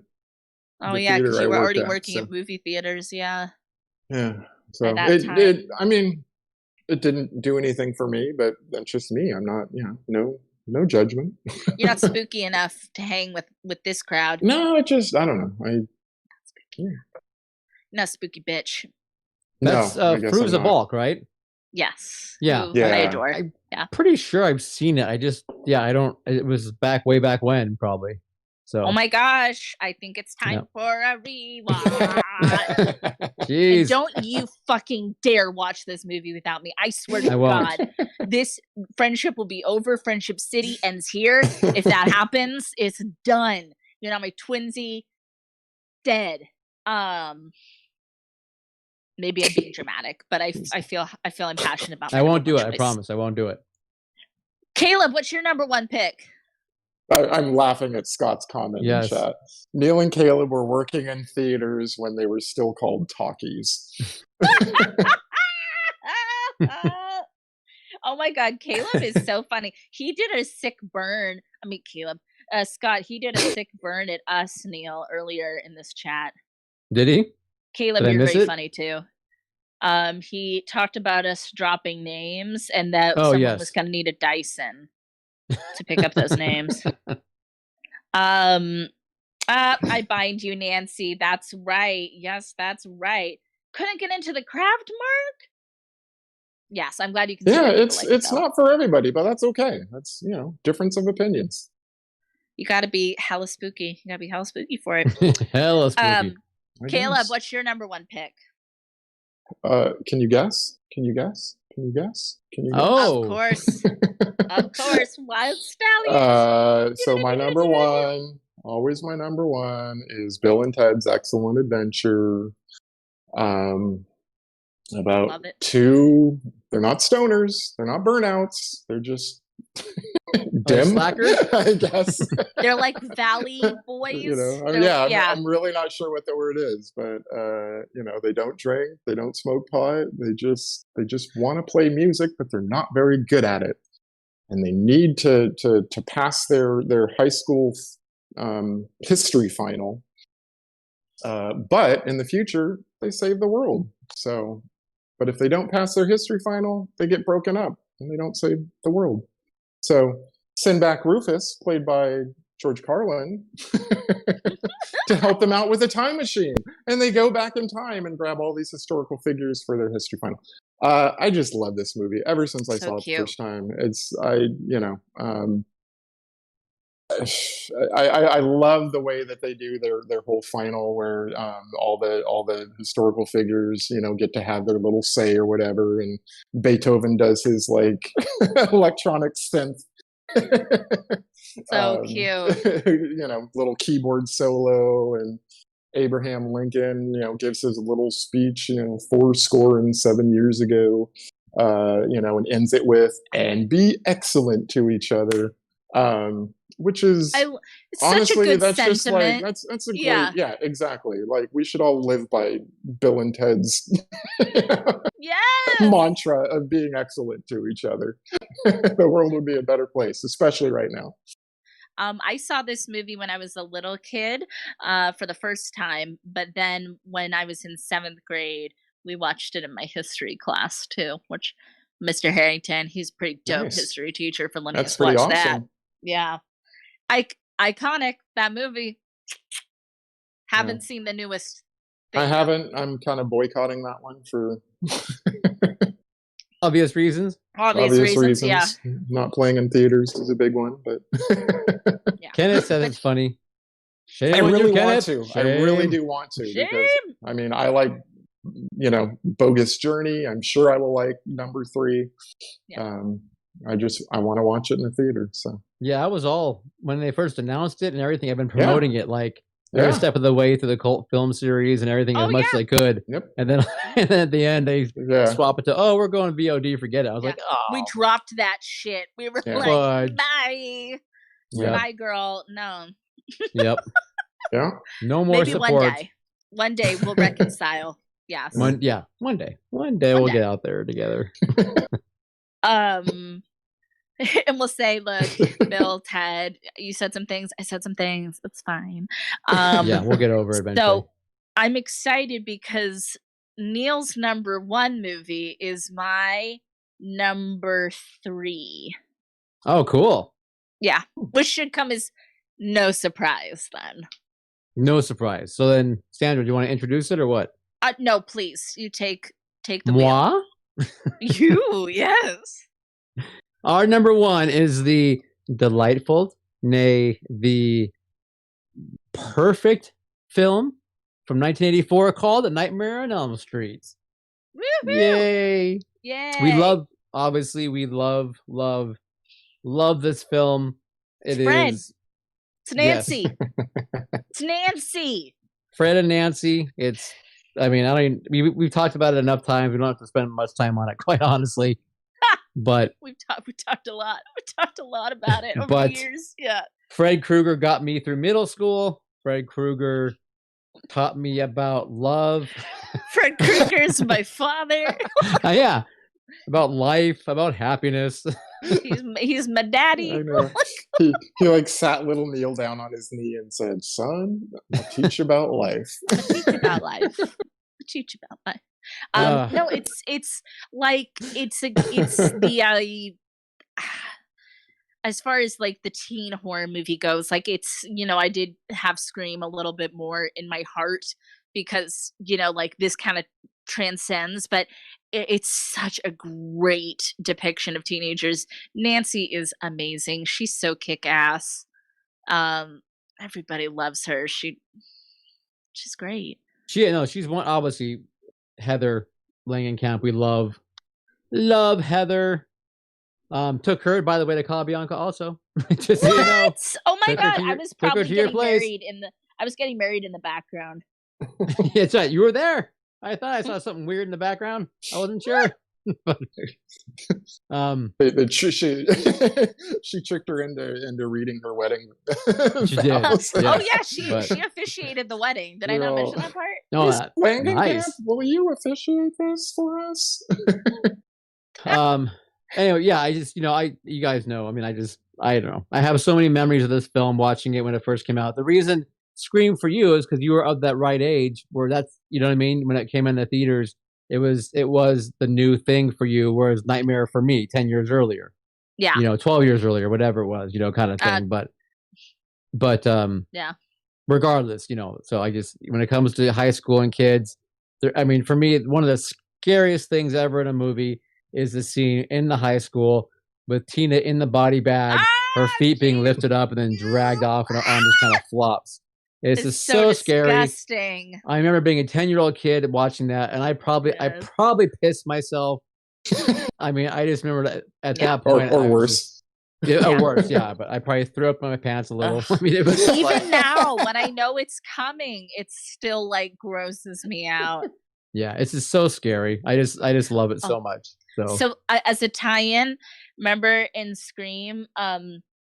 [SPEAKER 2] Oh,
[SPEAKER 3] the
[SPEAKER 2] yeah, because
[SPEAKER 3] theater
[SPEAKER 2] you
[SPEAKER 3] I
[SPEAKER 2] were
[SPEAKER 3] worked
[SPEAKER 2] already
[SPEAKER 3] at,
[SPEAKER 2] working
[SPEAKER 3] so.
[SPEAKER 2] at movie theaters, yeah.
[SPEAKER 3] Yeah. So
[SPEAKER 2] At that time.
[SPEAKER 3] I mean, it didn't do anything for me, but that's just me. I'm not, no judgment.
[SPEAKER 2] You're not spooky enough to hang with this crowd.
[SPEAKER 3] No, it just, I don't know.
[SPEAKER 2] You're not a spooky bitch.
[SPEAKER 1] That's
[SPEAKER 3] no, I guess
[SPEAKER 1] Fruza
[SPEAKER 3] I'm not.
[SPEAKER 1] Balk, right?
[SPEAKER 2] Yes.
[SPEAKER 1] Yeah.
[SPEAKER 2] Who
[SPEAKER 3] Yeah.
[SPEAKER 2] I adore.
[SPEAKER 1] I'm
[SPEAKER 2] Yeah.
[SPEAKER 1] pretty sure I've seen it. I don't. It was way back when, probably. So.
[SPEAKER 2] Oh my gosh, I think it's time for a rewatch.
[SPEAKER 1] Jeez.
[SPEAKER 2] And don't you fucking dare watch this movie without me. I swear to
[SPEAKER 1] I won't.
[SPEAKER 2] God, this friendship will be over. Friendship City ends here. If that happens, it's done. You're not my twinsy. Dead. Maybe I'm being dramatic, but I feel I'm passionate about.
[SPEAKER 1] I won't do it.
[SPEAKER 2] choice.
[SPEAKER 1] I promise. I won't do it.
[SPEAKER 2] Caleb, what's your number 1 pick?
[SPEAKER 3] I'm laughing at Scott's comment
[SPEAKER 1] Yes.
[SPEAKER 3] in chat. Neil and Caleb were working in theaters when they were still called talkies.
[SPEAKER 2] Oh my God, Caleb is so funny. He did a sick burn. I mean, Caleb, Scott, he did a sick burn at us, Neil, earlier in this chat.
[SPEAKER 1] Did he?
[SPEAKER 2] Caleb,
[SPEAKER 1] Did I
[SPEAKER 2] you're
[SPEAKER 1] miss
[SPEAKER 2] very
[SPEAKER 1] it?
[SPEAKER 2] funny too. He talked about us dropping names and that
[SPEAKER 1] Oh,
[SPEAKER 2] someone
[SPEAKER 1] yes.
[SPEAKER 2] was going to need a Dyson to pick up those names. I bind you, Nancy. That's right. Yes, that's right. Couldn't get into The Craft, Mark? Yes, I'm glad you can see
[SPEAKER 3] Yeah,
[SPEAKER 2] that people like it,
[SPEAKER 3] it's
[SPEAKER 2] though.
[SPEAKER 3] not for everybody, but that's okay. That's, difference of opinions.
[SPEAKER 2] You gotta be hella spooky. You gotta be hella spooky for it.
[SPEAKER 1] Hella spooky.
[SPEAKER 3] I
[SPEAKER 2] Caleb,
[SPEAKER 3] guess.
[SPEAKER 2] what's your number one pick?
[SPEAKER 3] Can you guess? Can you guess? Can you guess? Can you guess?
[SPEAKER 1] Oh.
[SPEAKER 2] Of course. Of course. Wild Stallion.
[SPEAKER 3] So my number one, always my number one, is Bill and Ted's Excellent Adventure. About
[SPEAKER 2] Love it.
[SPEAKER 3] two, they're not stoners, they're not burnouts, they're just dim,
[SPEAKER 1] slackers?
[SPEAKER 3] I guess.
[SPEAKER 2] They're like Valley Boys.
[SPEAKER 3] I'm really not sure what the word is, but they don't drink, they don't smoke pot, they just want to play music, but they're not very good at it, and they need to pass their high school history final. But in the future, they save the world. So, but if they don't pass their history final, they get broken up and they don't save the world. So, send back Rufus, played by George Carlin, to help them out with a time machine. And they go back in time and grab all these historical figures for their history final. I just love this movie ever since I saw it the first time. I love the way that they do their whole final, where all the historical figures get to have their little say or whatever, and Beethoven does his like electronic synth,
[SPEAKER 2] so cute,
[SPEAKER 3] little keyboard solo, and Abraham Lincoln gives his little speech 7 years ago, and ends it with "and be excellent to each other." Which is honestly, that's sentiment. Just like that's a great, yeah, exactly. Like we should all live by Bill and Ted's mantra of being excellent to each other. The world would be a better place, especially right now.
[SPEAKER 2] I saw this movie when I was a little kid for the first time, but then when I was in 7th grade, we watched it in my history class too, which Mr. Harrington, he's a pretty dope history teacher for letting us watch that. Yeah. Iconic, that movie. Haven't seen the newest thing.
[SPEAKER 3] I haven't. I'm kind of boycotting that one for
[SPEAKER 1] obvious reasons.
[SPEAKER 2] Obvious reasons, yeah.
[SPEAKER 3] Not playing in theaters is a big one, but
[SPEAKER 1] Kenneth says it's funny. Shame
[SPEAKER 3] I really
[SPEAKER 1] you,
[SPEAKER 3] want to.
[SPEAKER 1] Shame.
[SPEAKER 3] I really do want to.
[SPEAKER 2] Shame.
[SPEAKER 3] Because I like Bogus Journey. I'm sure I will like number 3.
[SPEAKER 2] Yeah.
[SPEAKER 3] I want to watch it in the theater. So
[SPEAKER 1] yeah, I was all when they first announced it and everything. I've been promoting it like every step of the way through the cult film series and everything as much as I could.
[SPEAKER 3] Yep.
[SPEAKER 1] And then at the end they swap it to we're going VOD. Forget it. I was like,
[SPEAKER 2] we dropped that shit. We were like, bye, bye, girl. No.
[SPEAKER 1] Yep.
[SPEAKER 3] Yeah.
[SPEAKER 1] No more
[SPEAKER 2] Maybe
[SPEAKER 1] support.
[SPEAKER 2] One day we'll reconcile. Yes.
[SPEAKER 1] One day we'll get out there together.
[SPEAKER 2] And we'll say, look, Bill, Ted, you said some things, I said some things, it's fine.
[SPEAKER 1] Yeah, we'll get over it eventually.
[SPEAKER 2] So I'm excited because Neil's number 1 movie is my number 3.
[SPEAKER 1] Oh, cool.
[SPEAKER 2] Yeah, which should come as no surprise then.
[SPEAKER 1] No surprise. So then, Sandra, do you want to introduce it or what?
[SPEAKER 2] No, please. You take the
[SPEAKER 1] Moi?
[SPEAKER 2] wheel. You, yes.
[SPEAKER 1] Our number 1 is the delightful, nay, the perfect film from 1984 called A Nightmare on Elm Street.
[SPEAKER 2] Woo-hoo!
[SPEAKER 1] Yay!
[SPEAKER 2] Yay!
[SPEAKER 1] We love this film.
[SPEAKER 2] Fred.
[SPEAKER 1] Is.
[SPEAKER 2] It's Nancy. It's Nancy.
[SPEAKER 1] Fred and Nancy. We've talked about it enough times. We don't have to spend much time on it, quite honestly. But
[SPEAKER 2] we talked a lot. We talked a lot about it over the years. Yeah.
[SPEAKER 1] Fred Krueger got me through middle school. Fred Krueger taught me about love.
[SPEAKER 2] Fred Krueger's my father.
[SPEAKER 1] Yeah. About life, about happiness.
[SPEAKER 2] He's my daddy.
[SPEAKER 3] I know. He like sat little Neil down on his knee and said, "Son, I'll teach you about life."
[SPEAKER 2] I'll teach you about life. No, it's the as far as like the teen horror movie goes, like it's, I did have Scream a little bit more in my heart because, like this kind of transcends, but it's such a great depiction of teenagers. Nancy is amazing. She's so kick-ass. Everybody loves her. She's great.
[SPEAKER 1] She's one, obviously. Heather Langenkamp, we love Heather. Took her, by the way, to Casabianca also. Just so you know.
[SPEAKER 2] Oh my
[SPEAKER 1] Took her
[SPEAKER 2] god,
[SPEAKER 1] to your-
[SPEAKER 2] I was
[SPEAKER 1] took her
[SPEAKER 2] probably
[SPEAKER 1] to your
[SPEAKER 2] getting
[SPEAKER 1] place.
[SPEAKER 2] married I was getting married in the background.
[SPEAKER 1] Yeah, that's right. You were there. I thought I saw something weird in the background. I wasn't sure. But,
[SPEAKER 3] she tricked her into reading her wedding.
[SPEAKER 1] She did.
[SPEAKER 3] vows.
[SPEAKER 1] Yeah.
[SPEAKER 2] Oh yeah, she
[SPEAKER 1] but-
[SPEAKER 2] officiated the wedding. Did I not mention that part?
[SPEAKER 1] No,
[SPEAKER 3] Miss Langenkamp,
[SPEAKER 1] nice.
[SPEAKER 3] will you officiate this for us?
[SPEAKER 1] Anyway, yeah, I just, you guys know. I mean, I don't know. I have so many memories of this film, watching it when it first came out. The reason Scream for you is because you were of that right age where that's, you know what I mean? When it came in the theaters, it was the new thing for you, whereas Nightmare for me 10 years earlier.
[SPEAKER 2] Yeah.
[SPEAKER 1] 12 years earlier, whatever it was, kind of thing. But
[SPEAKER 2] yeah.
[SPEAKER 1] Regardless, so I just, when it comes to high school and kids, for me, one of the scariest things ever in a movie is the scene in the high school with Tina in the body bag, her feet being lifted up and then dragged off, and her arm just kind of flops. It's just so scary.
[SPEAKER 2] Disgusting.
[SPEAKER 1] I remember being a 10-year-old kid watching that, and I probably pissed myself. I just remember at that point,
[SPEAKER 3] or worse.
[SPEAKER 1] Or worse, yeah. But I probably threw up my pants a little. It was
[SPEAKER 2] even now, when I know it's coming, it still like grosses me out.
[SPEAKER 1] Yeah, it's just so scary. I just love it so much.
[SPEAKER 2] So as a tie-in, remember in Scream,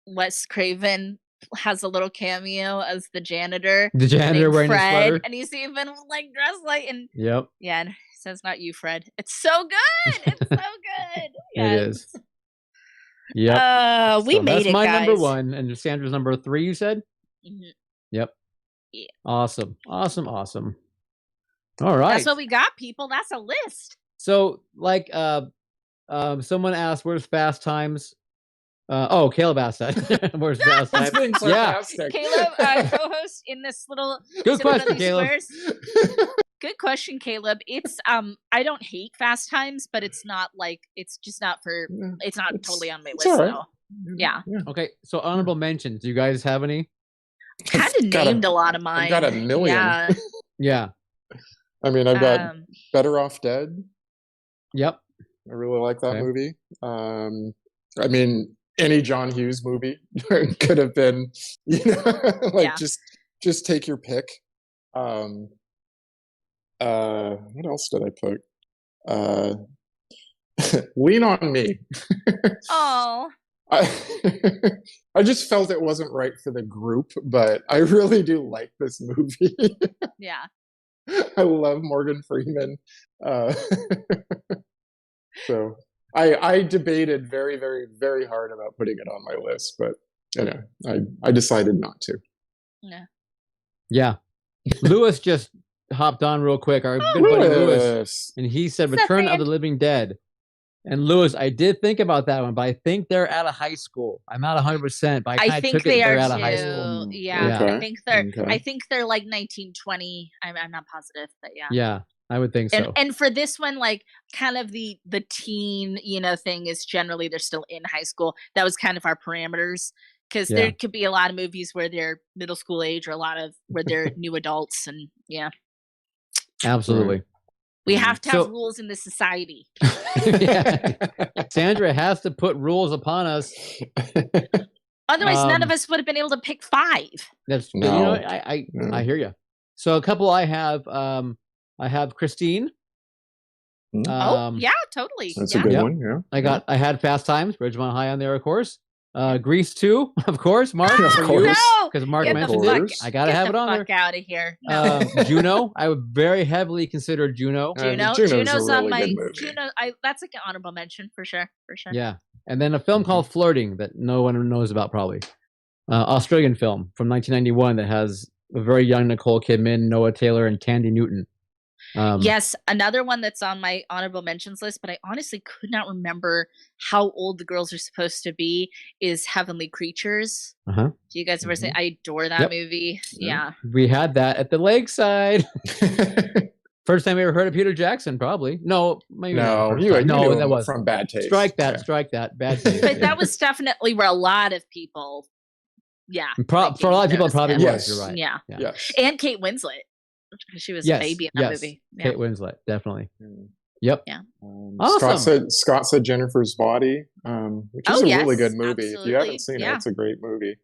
[SPEAKER 2] Wes Craven has a little cameo as the janitor.
[SPEAKER 1] The janitor wearing
[SPEAKER 2] Fred,
[SPEAKER 1] a sweater,
[SPEAKER 2] and he's even like dressed like and
[SPEAKER 1] yep.
[SPEAKER 2] Yeah, and he says, "Not you, Fred." It's so good. It's so good.
[SPEAKER 1] It is. Yep.
[SPEAKER 2] We made
[SPEAKER 1] that's
[SPEAKER 2] it,
[SPEAKER 1] my
[SPEAKER 2] guys.
[SPEAKER 1] number 1, and Sandra's number 3. You said.
[SPEAKER 2] Mm-hmm.
[SPEAKER 1] Yep.
[SPEAKER 2] Yeah.
[SPEAKER 1] Awesome. All right.
[SPEAKER 2] That's what we got, people. That's a list.
[SPEAKER 1] So, like, someone asked, "Where's Fast Times?" Caleb asked that. Where's Fast Times?
[SPEAKER 3] Yeah.
[SPEAKER 2] Caleb, co-host in this little.
[SPEAKER 1] Good question, Caleb.
[SPEAKER 2] Good question, Caleb. It's I don't hate Fast Times, but it's not like it's not totally on my list
[SPEAKER 3] right.
[SPEAKER 2] though. Yeah.
[SPEAKER 1] Okay, so honorable mentions. Do you guys have any?
[SPEAKER 2] Kind of named a lot of mine.
[SPEAKER 3] I've got a million.
[SPEAKER 2] Yeah.
[SPEAKER 1] Yeah.
[SPEAKER 3] I've got Better Off Dead.
[SPEAKER 1] Yep.
[SPEAKER 3] I really like that movie. Any John Hughes movie could have been, just take your pick. What else did I put? Lean on Me.
[SPEAKER 2] Oh.
[SPEAKER 3] I just felt it wasn't right for the group, but I really do like this movie.
[SPEAKER 2] Yeah.
[SPEAKER 3] I love Morgan Freeman. So I debated very, very, very hard about putting it on my list, but I decided not to.
[SPEAKER 2] Yeah.
[SPEAKER 1] Yeah. Lewis just hopped on real quick. Our good buddy Lewis, and he said Return of the Living Dead. And Lewis, I did think about that one, but I think they're out of high school. I'm not 100%, but I think they're out of high school.
[SPEAKER 2] Yeah, okay. I think they're like 1920. I'm not positive, but yeah.
[SPEAKER 1] Yeah, I would think so.
[SPEAKER 2] And for this one, like kind of the teen, thing is generally they're still in high school. That was kind of our parameters, because there could be a lot of movies where they're middle school age, or a lot of where they're new adults, and yeah.
[SPEAKER 1] Absolutely.
[SPEAKER 2] We have to have rules in this society.
[SPEAKER 1] Sandra has to put rules upon us.
[SPEAKER 2] Otherwise, none of us would have been able to pick 5.
[SPEAKER 1] That's I hear you. So a couple I have Christine.
[SPEAKER 2] Yeah, totally.
[SPEAKER 3] That's a good one. Yeah.
[SPEAKER 1] I had Fast Times, Ridgemont High on there, of course. Grease 2, of course. Mark,
[SPEAKER 3] of course.
[SPEAKER 1] Because Mark mentioned it. I gotta have it on there.
[SPEAKER 2] Get the fuck out of here. No.
[SPEAKER 1] Juno, I would very heavily consider Juno.
[SPEAKER 2] Juno's on my Juno. That's like an honorable mention for sure.
[SPEAKER 1] Yeah, and then a film called Flirting that no one knows about probably. Australian film from 1991 that has a very young Nicole Kidman, Noah Taylor, and Tandy Newton.
[SPEAKER 2] Yes, another one that's on my honorable mentions list, but I honestly could not remember how old the girls are supposed to be, is Heavenly Creatures. Do you guys ever say? I adore that movie. Yeah.
[SPEAKER 1] We had that at the lakeside. First time I ever heard of Peter Jackson, probably. No, maybe
[SPEAKER 3] No,
[SPEAKER 1] not.
[SPEAKER 3] you
[SPEAKER 1] No,
[SPEAKER 3] knew
[SPEAKER 1] that
[SPEAKER 3] him
[SPEAKER 1] was
[SPEAKER 3] from Bad Taste.
[SPEAKER 1] Strike that.
[SPEAKER 3] Yeah.
[SPEAKER 1] Strike that. Bad taste.
[SPEAKER 2] But that was definitely where a lot of people, like,
[SPEAKER 1] for a lot of people, it
[SPEAKER 2] noticed
[SPEAKER 1] probably
[SPEAKER 2] him.
[SPEAKER 3] Yes.
[SPEAKER 1] was. You're right.
[SPEAKER 2] Yeah.
[SPEAKER 3] Yes.
[SPEAKER 2] And Kate Winslet. She was a baby in that movie. Yeah.
[SPEAKER 1] Kate Winslet, definitely.
[SPEAKER 3] Mm.
[SPEAKER 1] Yep.
[SPEAKER 2] Yeah.
[SPEAKER 1] Awesome.
[SPEAKER 3] Scott said Jennifer's Body, which is a really good movie. If you haven't
[SPEAKER 2] absolutely.
[SPEAKER 3] seen
[SPEAKER 2] Yeah.
[SPEAKER 3] it, it's a great movie.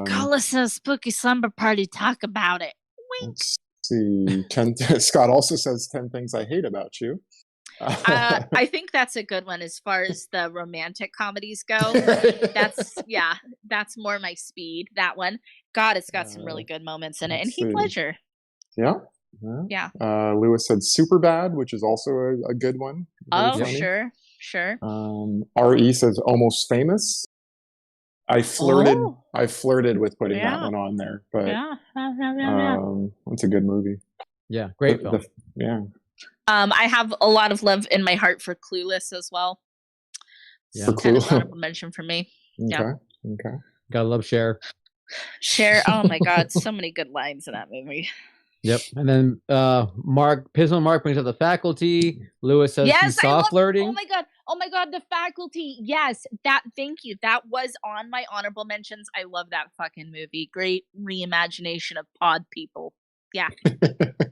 [SPEAKER 2] Call us a spooky slumber party. Talk about it. Wink.
[SPEAKER 3] Let's see. Scott also says 10 things I hate about you.
[SPEAKER 2] I think that's a good one as far as the romantic comedies go. That's more my speed. That one. God, it's got some really good moments in it. And Heath Ledger.
[SPEAKER 3] Yeah.
[SPEAKER 2] Yeah.
[SPEAKER 3] Lewis said Superbad, which is also a good one.
[SPEAKER 2] Oh,
[SPEAKER 3] funny.
[SPEAKER 2] sure.
[SPEAKER 3] RE says Almost Famous. I flirted with putting that one on there, but it's a good movie.
[SPEAKER 1] Yeah, great film.
[SPEAKER 2] I have a lot of love in my heart for Clueless as well.
[SPEAKER 1] Yeah.
[SPEAKER 2] So kind of honorable mention for me.
[SPEAKER 3] Okay.
[SPEAKER 1] Gotta love Cher.
[SPEAKER 2] Cher, oh my God, so many good lines in that movie.
[SPEAKER 1] Yep. And then Mark brings up The Faculty. Lewis says he saw flirting.
[SPEAKER 2] Oh my God, The Faculty. Yes, thank you. That was on my honorable mentions. I love that fucking movie. Great reimagination of pod people. Yeah.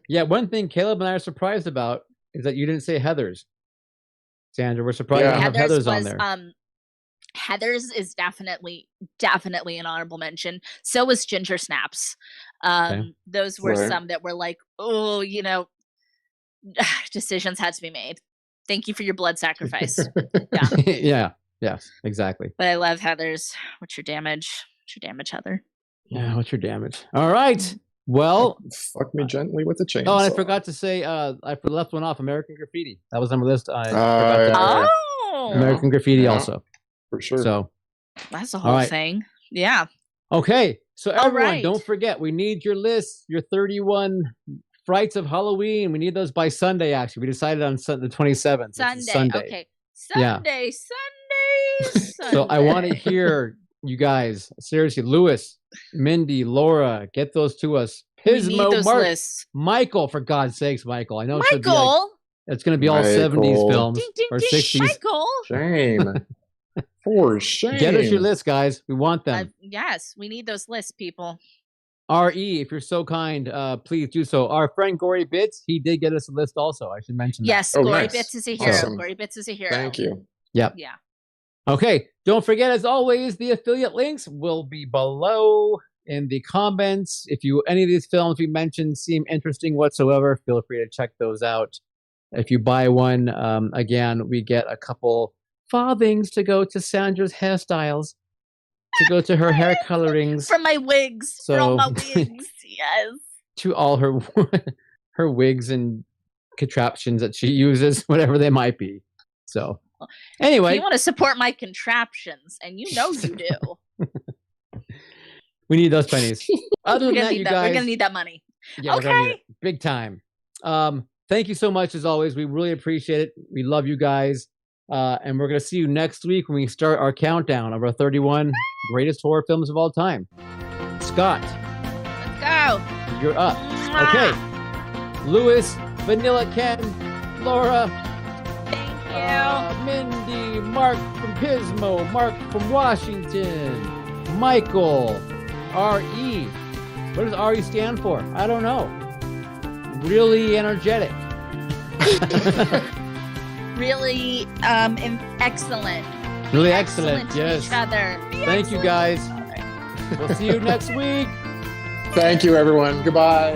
[SPEAKER 1] Yeah, one thing Caleb and I are surprised about is that you didn't say Heathers. Sandra, we're surprised you have Heathers on there.
[SPEAKER 2] Heathers is definitely an honorable mention. So was Ginger Snaps. Those were some that were like, oh, decisions had to be made. Thank you for your blood sacrifice.
[SPEAKER 1] Yes, exactly.
[SPEAKER 2] But I love Heathers. What's your damage? Heather?
[SPEAKER 1] Yeah, what's your damage? All right. Well,
[SPEAKER 3] fuck me gently with a chainsaw.
[SPEAKER 1] Oh, and I forgot to say, I left one off. American Graffiti. That was on my list. American Graffiti also.
[SPEAKER 3] For sure.
[SPEAKER 1] So
[SPEAKER 2] that's the whole thing. Yeah.
[SPEAKER 1] Okay. So everyone, don't forget, we need your list, your 31 Frights of Halloween. We need those by Sunday, actually. We decided on the 27th. Sunday.
[SPEAKER 2] Okay. Sunday.
[SPEAKER 1] So I want to hear you guys. Seriously, Lewis, Mindy, Laura, get those to us. Pismo, Mark, lists. Michael, for God's sakes, Michael. I know it's going to be all 70s films or 60s.
[SPEAKER 2] Michael.
[SPEAKER 3] Shame. For shame.
[SPEAKER 1] Get us your list, guys. We want them.
[SPEAKER 2] Yes, we need those lists, people.
[SPEAKER 1] RE, if you're so kind, please do so. Our friend Gory Bits, he did get us a list also. I should mention that.
[SPEAKER 2] Yes, Gory Bits is a hero. Awesome. Gory Bits is a hero.
[SPEAKER 3] Thank you.
[SPEAKER 1] Yep.
[SPEAKER 2] Yeah.
[SPEAKER 1] Okay. Don't forget, as always, the affiliate links will be below in the comments. If any of these films we mentioned seem interesting whatsoever, feel free to check those out. If you buy one, again, we get a couple farthings to go to Sandra's hairstyles, to go to her hair colorings.
[SPEAKER 2] For my wigs. For all my wigs, yes.
[SPEAKER 1] To all her wigs and contraptions that she uses, whatever they might be. So, anyway.
[SPEAKER 2] If you want to support my contraptions, and you know you do.
[SPEAKER 1] We need those pennies. Other than that, you guys.
[SPEAKER 2] We're going to need that money.
[SPEAKER 1] Yeah, okay. We're gonna need it. Big time. Thank you so much, as always. We really appreciate it. We love you guys. And we're going to see you next week when we start our countdown of our 31 greatest horror films of all time. Scott.
[SPEAKER 2] Let's go.
[SPEAKER 1] You're up. Okay. Lewis, Vanilla Ken, Laura.
[SPEAKER 2] Thank you.
[SPEAKER 1] Mindy, Mark from Pismo, Mark from Washington, Michael, RE. What does RE stand for? I don't know. Really energetic.
[SPEAKER 2] Really excellent.
[SPEAKER 1] Really excellent. Yes.
[SPEAKER 2] Each other.
[SPEAKER 1] Thank you, guys. We'll see you next week.
[SPEAKER 3] Thank you, everyone. Goodbye.